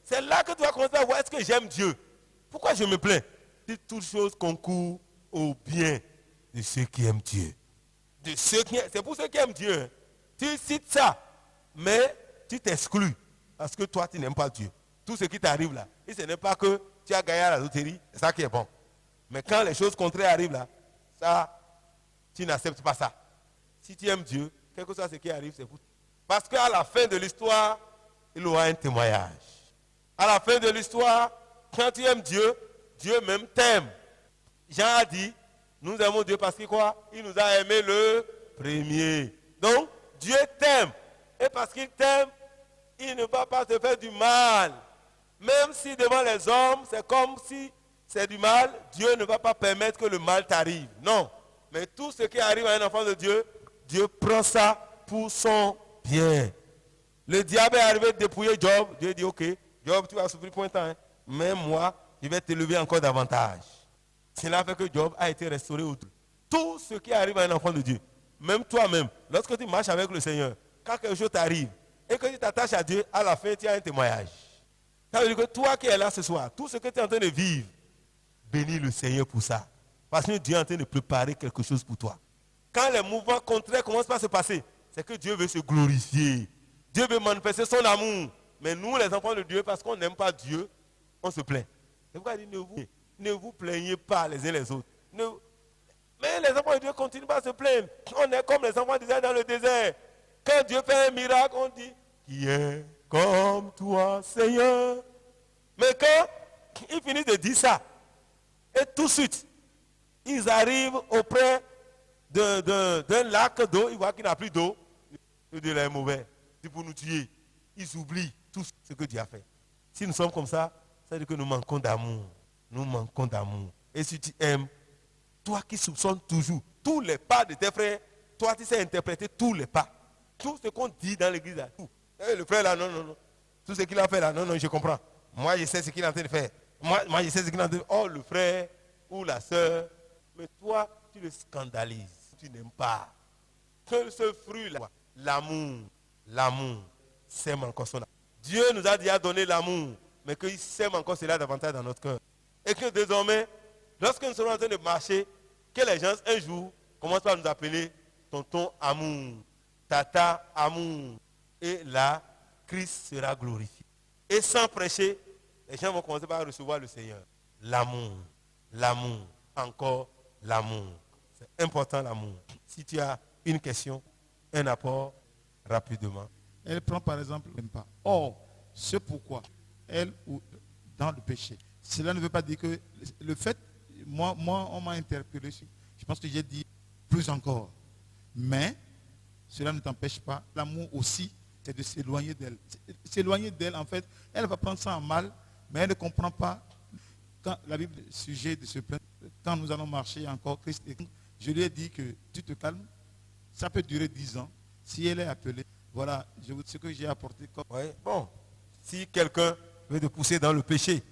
B: C'est là que tu vas commencer à voir, est-ce que j'aime Dieu? Pourquoi je me plains? Si toutes choses concourent au bien de ceux qui aiment Dieu. C'est pour ceux qui aiment Dieu. Hein. Tu cites ça, mais tu t'exclus. Parce que toi, tu n'aimes pas Dieu. Tout ce qui t'arrive là, et ce n'est pas que tu as gagné à la loterie, c'est ça qui est bon. Mais quand les choses contraires arrivent là, ça, tu n'acceptes pas ça. Si tu aimes Dieu, quel que soit ce qui arrive, c'est pour toi. Parce qu'à la fin de l'histoire, il aura un témoignage. À la fin de l'histoire, quand tu aimes Dieu, Dieu même t'aime. Jean a dit, nous aimons Dieu parce que quoi? Il nous a aimé le premier. Donc, Dieu t'aime. Et parce qu'il t'aime, il ne va pas te faire du mal. Même si devant les hommes, c'est comme si c'est du mal, Dieu ne va pas permettre que le mal t'arrive. Non. Mais tout ce qui arrive à un enfant de Dieu, Dieu prend ça pour son Bien. Le diable est arrivé de dépouiller Job. Dieu dit, ok, Job, tu vas souffrir pour un temps. Hein. Mais moi, je vais t'élever encore davantage. Cela fait que Job a été restauré autour. Tout ce qui arrive à un enfant de Dieu, même toi-même, lorsque tu marches avec le Seigneur, quand quelque chose t'arrive et que tu t'attaches à Dieu, à la fin, tu as un témoignage. Ça veut dire que toi qui es là ce soir, tout ce que tu es en train de vivre, bénis le Seigneur pour ça. Parce que Dieu est en train de préparer quelque chose pour toi. Quand les mouvements contraires commencent à se passer, c'est que Dieu veut se glorifier. Dieu veut manifester son amour. Mais nous, les enfants de Dieu, parce qu'on n'aime pas Dieu, on se plaint. C'est pourquoi il dit, ne vous plaignez pas les uns les autres. Mais les enfants de Dieu continuent pas à se plaindre. On est comme les enfants d'Israël dans le désert. Quand Dieu fait un miracle, on dit, qui est comme toi, Seigneur. Mais quand ils finissent de dire ça, et tout de suite, ils arrivent auprès d'un lac d'eau, ils voient qu'il n'y a plus d'eau. Ils disent, il est mauvais, c'est pour nous tuer. Ils oublient tout ce que Dieu a fait. Si nous sommes comme ça veut dire que nous manquons d'amour. Nous manquons d'amour. Et si tu aimes, toi qui soupçonnes toujours tous les pas de tes frères, toi tu sais interpréter tous les pas. Tout ce qu'on dit dans l'église, là, tout. Et le frère là, non, non, non. Tout ce qu'il a fait là, non, non, je comprends. Moi, je sais ce qu'il est en train de faire. Moi, je sais ce qu'il est en train de faire. Oh, le frère ou la soeur. Mais toi, tu le scandalises. Tu n'aimes pas. Que ce fruit-là, l'amour, l'amour, sème encore son amour. Dieu nous a déjà donné l'amour, mais qu'il sème encore cela davantage dans notre cœur. Et que désormais, lorsque nous serons en train de marcher, que les gens un jour commencent par nous appeler tonton amour, tata amour. Et là, Christ sera glorifié. Et sans prêcher, les gens vont commencer par recevoir le Seigneur. L'amour, l'amour, encore l'amour. C'est important l'amour. Si tu as une question, un apport, rapidement.
C: Elle prend par exemple même pas. Or, c'est pourquoi elle ou dans le péché. Cela ne veut pas dire que le fait, moi on m'a interpellé, je pense que j'ai dit plus encore. Mais cela ne t'empêche pas. L'amour aussi, c'est de s'éloigner d'elle. S'éloigner d'elle, en fait, elle va prendre ça en mal, mais elle ne comprend pas. Quand la Bible est sujet de se plaindre, quand nous allons marcher encore, Christ, je lui ai dit que tu te calmes, ça peut durer 10 ans. Si elle est appelée, voilà ce que j'ai apporté.
B: Oui, bon, si quelqu'un veut te pousser dans le péché,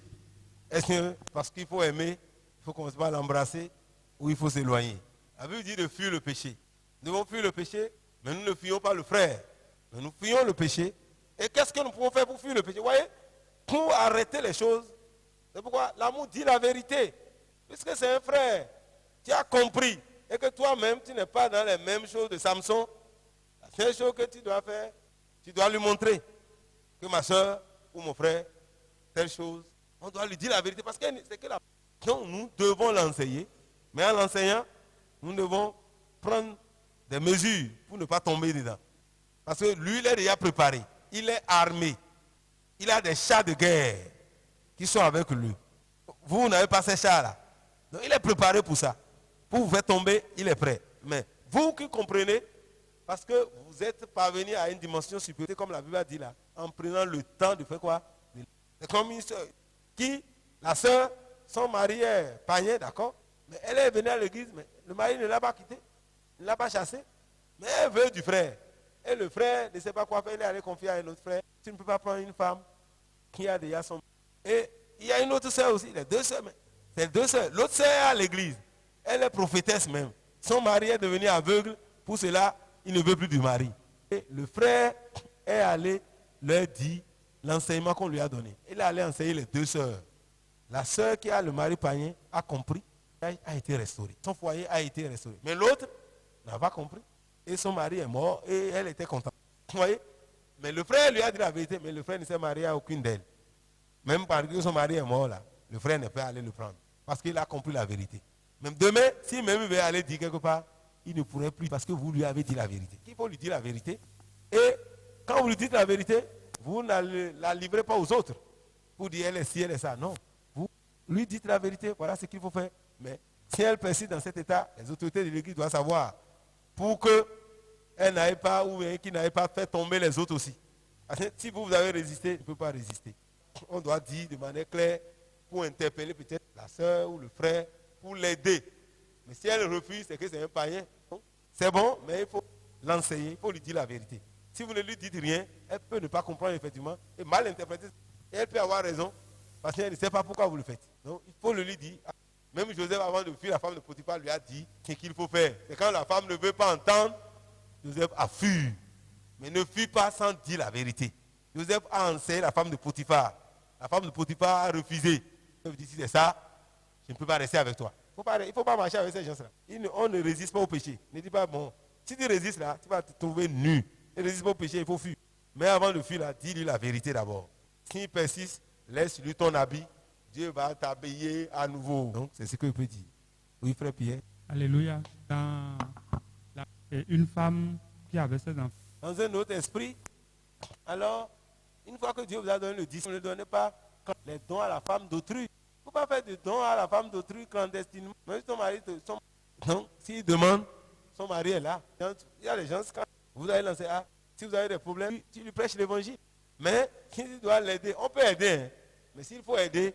B: est-ce que parce qu'il faut aimer, il faut commencer par l'embrasser ou il faut s'éloigner? La Bible dit de fuir le péché. Nous devons fuir le péché, mais nous ne fuyons pas le frère. Mais nous fuyons le péché. Et qu'est-ce que nous pouvons faire pour fuir le péché? Vous voyez, pour arrêter les choses, c'est pourquoi l'amour dit la vérité. Puisque c'est un frère, tu as compris, et que toi-même, tu n'es pas dans les mêmes choses de Samson. La seule chose que tu dois faire, tu dois lui montrer que ma soeur ou mon frère, telle chose, on doit lui dire la vérité. Parce que c'est que donc, nous devons l'enseigner, mais en l'enseignant, nous devons prendre des mesures pour ne pas tomber dedans. Parce que lui, il est déjà préparé, il est armé, il a des chars de guerre qui sont avec lui. Vous n'avez pas ces chars-là. Donc il est préparé pour ça. Pour vous faire tomber, il est prêt. Mais vous qui comprenez, parce que vous êtes parvenu à une dimension supérieure, comme la Bible a dit là, en prenant le temps de faire quoi? C'est comme une soeur qui, la soeur, son mari est païen, d'accord? Mais elle est venue à l'église, mais le mari ne l'a pas quitté, ne l'a pas chassé. Mais elle veut du frère. Et le frère ne sait pas quoi faire, il est allé confier à un autre frère. Tu ne peux pas prendre une femme qui a déjà son... Et il y a une autre soeur aussi, les deux soeurs, mais c'est deux soeurs. L'autre soeur est à l'église. Elle est prophétesse même. Son mari est devenu aveugle. Pour cela, il ne veut plus du mari. Et le frère est allé leur dire l'enseignement qu'on lui a donné. Il est allé enseigner les deux sœurs. La sœur qui a le mari païen a compris, a été restaurée. Son foyer a été restauré. Mais l'autre n'a pas compris. Et son mari est mort et elle était contente. Vous voyez? Mais le frère lui a dit la vérité, mais le frère ne s'est marié à aucune d'elles. Même parce que son mari est mort là, le frère ne peut aller le prendre. Parce qu'il a compris la vérité. Même demain, si même il veut aller dire quelque part, il ne pourrait plus parce que vous lui avez dit la vérité. Il faut lui dire la vérité. Et quand vous lui dites la vérité, vous ne la livrez pas aux autres. Pour dire elle est ci, elle est ça. Non. Vous lui dites la vérité, voilà ce qu'il faut faire. Mais si elle persiste dans cet état, les autorités de l'église doivent savoir pour qu'elle n'aille pas ou qu'il n'aille pas fait tomber les autres aussi. Parce que si vous avez résisté, il ne peut pas résister. On doit dire de manière claire pour interpeller peut-être la soeur ou le frère pour l'aider. Mais si elle refuse, c'est que c'est un païen. C'est bon, mais il faut l'enseigner, il faut lui dire la vérité. Si vous ne lui dites rien, elle peut ne pas comprendre effectivement et mal interpréter. Et elle peut avoir raison parce qu'elle ne sait pas pourquoi vous le faites. Donc il faut le lui dire. Même Joseph, avant de fuir, la femme de Potiphar lui a dit ce qu'il faut faire. Et quand la femme ne veut pas entendre, Joseph a fui. Mais ne fuit pas sans dire la vérité. Joseph a enseigné la femme de Potiphar. La femme de Potiphar a refusé. Joseph dit, si c'est ça, je ne peux pas rester avec toi. Il ne faut pas marcher avec ces gens-là. On ne résiste pas au péché. Ne dis pas, bon, si tu résistes là, tu vas te trouver nu. Ne résiste pas au péché, il faut fuir. Mais avant de fuir là, dis-lui la vérité d'abord. S'il persiste, laisse-lui ton habit. Dieu va t'habiller à nouveau. Donc, c'est ce que je peux dire. Oui, frère Pierre.
D: Alléluia. Une femme qui avait ses enfants.
B: Dans un autre esprit, alors, une fois que Dieu vous a donné le 10, ne le donnez pas les dons à la femme d'autrui. Il ne faut pas faire de dons à la femme d'autrui clandestinement. Même si ton mari donc, s'il demande, son mari est là. Donc, il y a des gens, quand vous allez lancer, si vous avez des problèmes, tu lui prêches l'évangile. Mais si tu dois l'aider, on peut aider. Hein. Mais s'il faut aider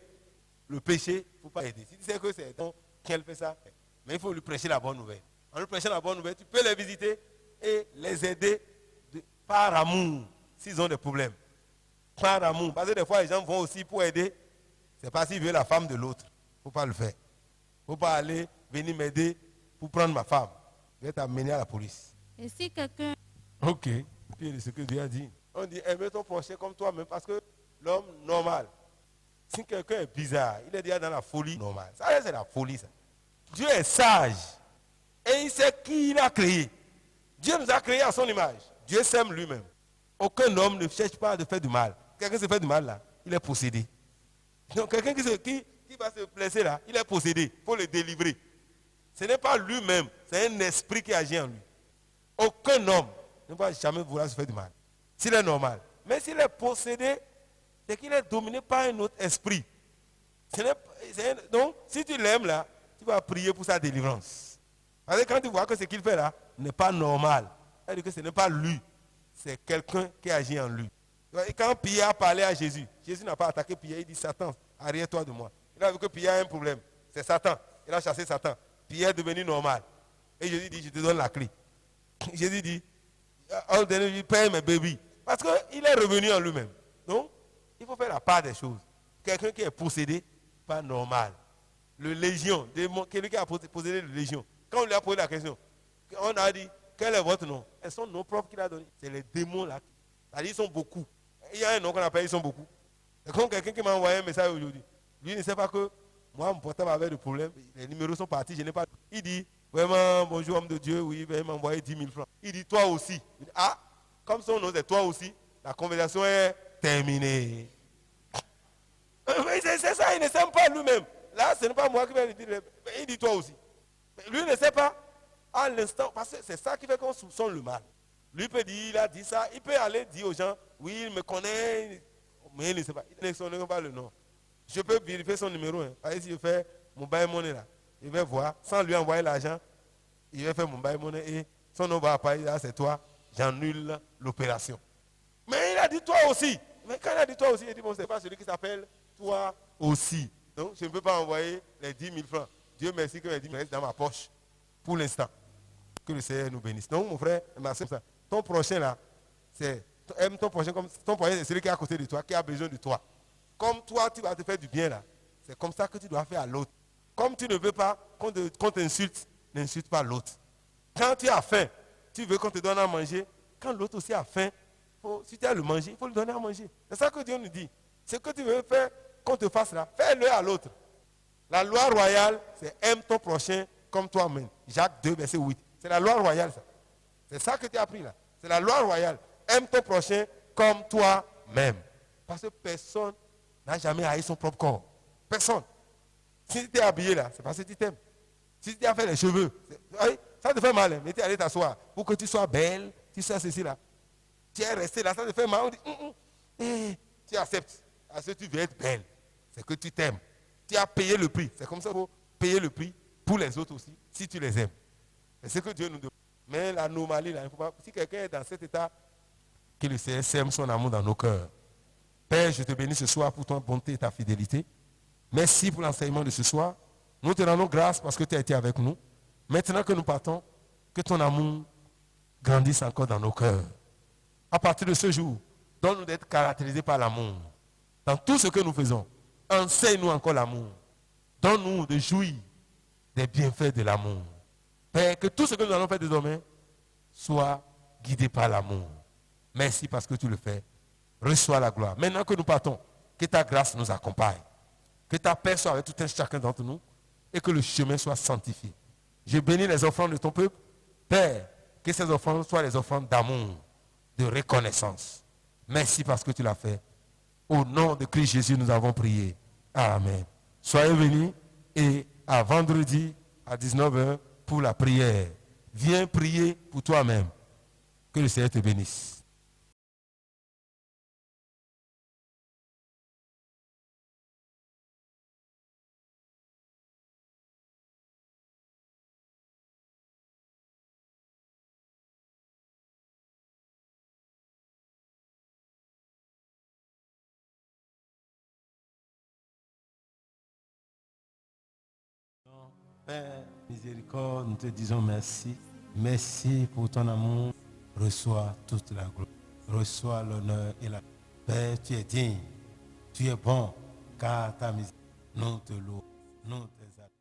B: le péché, il ne faut pas aider. Si tu sais que c'est donc qu'elle fait ça, mais il faut lui prêcher la bonne nouvelle. En lui prêchant la bonne nouvelle, tu peux les visiter et les aider par amour s'ils ont des problèmes. Par amour. Parce que des fois, les gens vont aussi pour aider. C'est pas s'ils veulent la femme de l'autre. Il ne faut pas le faire. Il ne faut pas aller venir m'aider pour prendre ma femme. Je vais t'amener à la police.
E: Et si quelqu'un...
B: Ok. Puis c'est ce que Dieu a dit. On dit aime ton prochain comme toi-même parce que l'homme normal, si quelqu'un est bizarre, il est déjà dans la folie normale. Ça, c'est la folie, ça. Dieu est sage. Et il sait qui il a créé. Dieu nous a créés à son image. Dieu s'aime lui-même. Aucun homme ne cherche pas de faire du mal. Quelqu'un se fait du mal là, il est possédé. Donc quelqu'un qui va se blesser là, il est possédé. Il faut le délivrer. Ce n'est pas lui-même, c'est un esprit qui agit en lui. Aucun homme ne va jamais vouloir se faire du mal. S'il est normal. Mais s'il est possédé, c'est qu'il est dominé par un autre esprit. Donc, si tu l'aimes là, tu vas prier pour sa délivrance. Parce que quand tu vois que ce qu'il fait là n'est pas normal, c'est-à-dire que ce n'est pas lui, c'est quelqu'un qui agit en lui. Et quand Pierre a parlé à Jésus, Jésus n'a pas attaqué Pierre, il dit Satan, arrière-toi de moi. Il a vu que Pierre a un problème, c'est Satan. Il a chassé Satan. Pierre est devenu normal. Et Jésus dit, je te donne la clé. Jésus dit, oh, paye mes bébés. Parce qu'il est revenu en lui-même. Donc, il faut faire la part des choses. Quelqu'un qui est possédé, pas normal. Le légion, quelqu'un qui a possédé le légion. Quand on lui a posé la question, on a dit, quel est votre nom? Et son nom propre qu'il a donné, c'est les démons là. C'est-à-dire, ils sont beaucoup. Il y a un nom qu'on appelle, ils sont beaucoup. C'est comme quelqu'un qui m'a envoyé un message aujourd'hui. Lui ne sait pas que moi, mon portable avait des problèmes. Les numéros sont partis, je n'ai pas. Il dit, vraiment, bonjour homme de Dieu, oui, il m'a envoyé 10 000 francs. Il dit, toi aussi. Il dit, comme son nom c'est toi aussi, la conversation est terminée. C'est ça, il ne s'aime pas lui-même. Là, ce n'est pas moi qui vais lui dire, il dit toi aussi. Lui ne sait pas à l'instant, parce que c'est ça qui fait qu'on soupçonne le mal. Lui peut dire, il a dit ça, il peut aller dire aux gens, oui, il me connaît, mais il ne sait pas. Il ne connaît pas le nom. Je peux vérifier son numéro. Hein. Par exemple, si je fais mon bail monnaie là, il va voir, sans lui envoyer l'argent, il va faire mon bail monnaie et son nom va apparaître, là c'est toi, j'annule l'opération. Mais il a dit toi aussi. Mais quand il a dit toi aussi, il a dit, bon, c'est pas celui qui s'appelle toi aussi. Donc, je ne peux pas envoyer les 10 000 francs. Dieu merci que les 10 000 restent dans ma poche pour l'instant. Que le Seigneur nous bénisse. Donc, mon frère, ma soeur, ton prochain là, aime ton prochain comme ton prochain, c'est celui qui est à côté de toi, qui a besoin de toi. Comme toi, tu vas te faire du bien là. C'est comme ça que tu dois faire à l'autre. Comme tu ne veux pas qu'on t'insulte, n'insulte pas l'autre. Quand tu as faim, tu veux qu'on te donne à manger. Quand l'autre aussi a faim, si tu as le manger, il faut lui donner à manger. C'est ça que Dieu nous dit. Ce que tu veux faire qu'on te fasse là, fais-le à l'autre. La loi royale, c'est aime ton prochain comme toi-même. Jacques 2, verset 8. C'est la loi royale, ça. C'est ça que tu as appris là. C'est la loi royale. Aime ton prochain comme toi-même. Parce que personne n'a jamais haï son propre corps. Personne. Si tu es habillé là, c'est parce que tu t'aimes. Si tu as fait les cheveux, ça te fait mal. Hein, mais tu es allé t'asseoir pour que tu sois belle, tu sois ceci là. Tu es resté là, ça te fait mal. On dit, tu acceptes. Parce que tu veux être belle. C'est que tu t'aimes. Tu as payé le prix. C'est comme ça qu'il faut payer le prix pour les autres aussi, si tu les aimes. C'est ce que Dieu nous demande. Mais la normalité, là, il faut pas. Si quelqu'un est dans cet état, que le Seigneur sème son amour dans nos cœurs. Père, je te bénis ce soir pour ton bonté et ta fidélité. Merci pour l'enseignement de ce soir. Nous te rendons grâce parce que tu as été avec nous. Maintenant que nous partons, que ton amour grandisse encore dans nos cœurs. À partir de ce jour, donne-nous d'être caractérisés par l'amour. Dans tout ce que nous faisons, enseigne-nous encore l'amour. Donne-nous de jouir des bienfaits de l'amour. Père, que tout ce que nous allons faire désormais soit guidé par l'amour. Merci parce que tu le fais. Reçois la gloire. Maintenant que nous partons, que ta grâce nous accompagne. Que ta paix soit avec tout un chacun d'entre nous et que le chemin soit sanctifié. Je bénis les offrandes de ton peuple. Père, que ces offrandes soient les offrandes d'amour, de reconnaissance. Merci parce que tu l'as fait. Au nom de Christ Jésus, nous avons prié. Amen. Soyez venus et à vendredi à 19h pour la prière. Viens prier pour toi-même. Que le Seigneur te bénisse.
A: Père, miséricorde, nous te disons merci. Merci pour ton amour. Reçois toute la gloire. Reçois l'honneur et la Père, tu es digne. Tu es bon, car ta miséricorde, nous te louons, nous t'exaltons.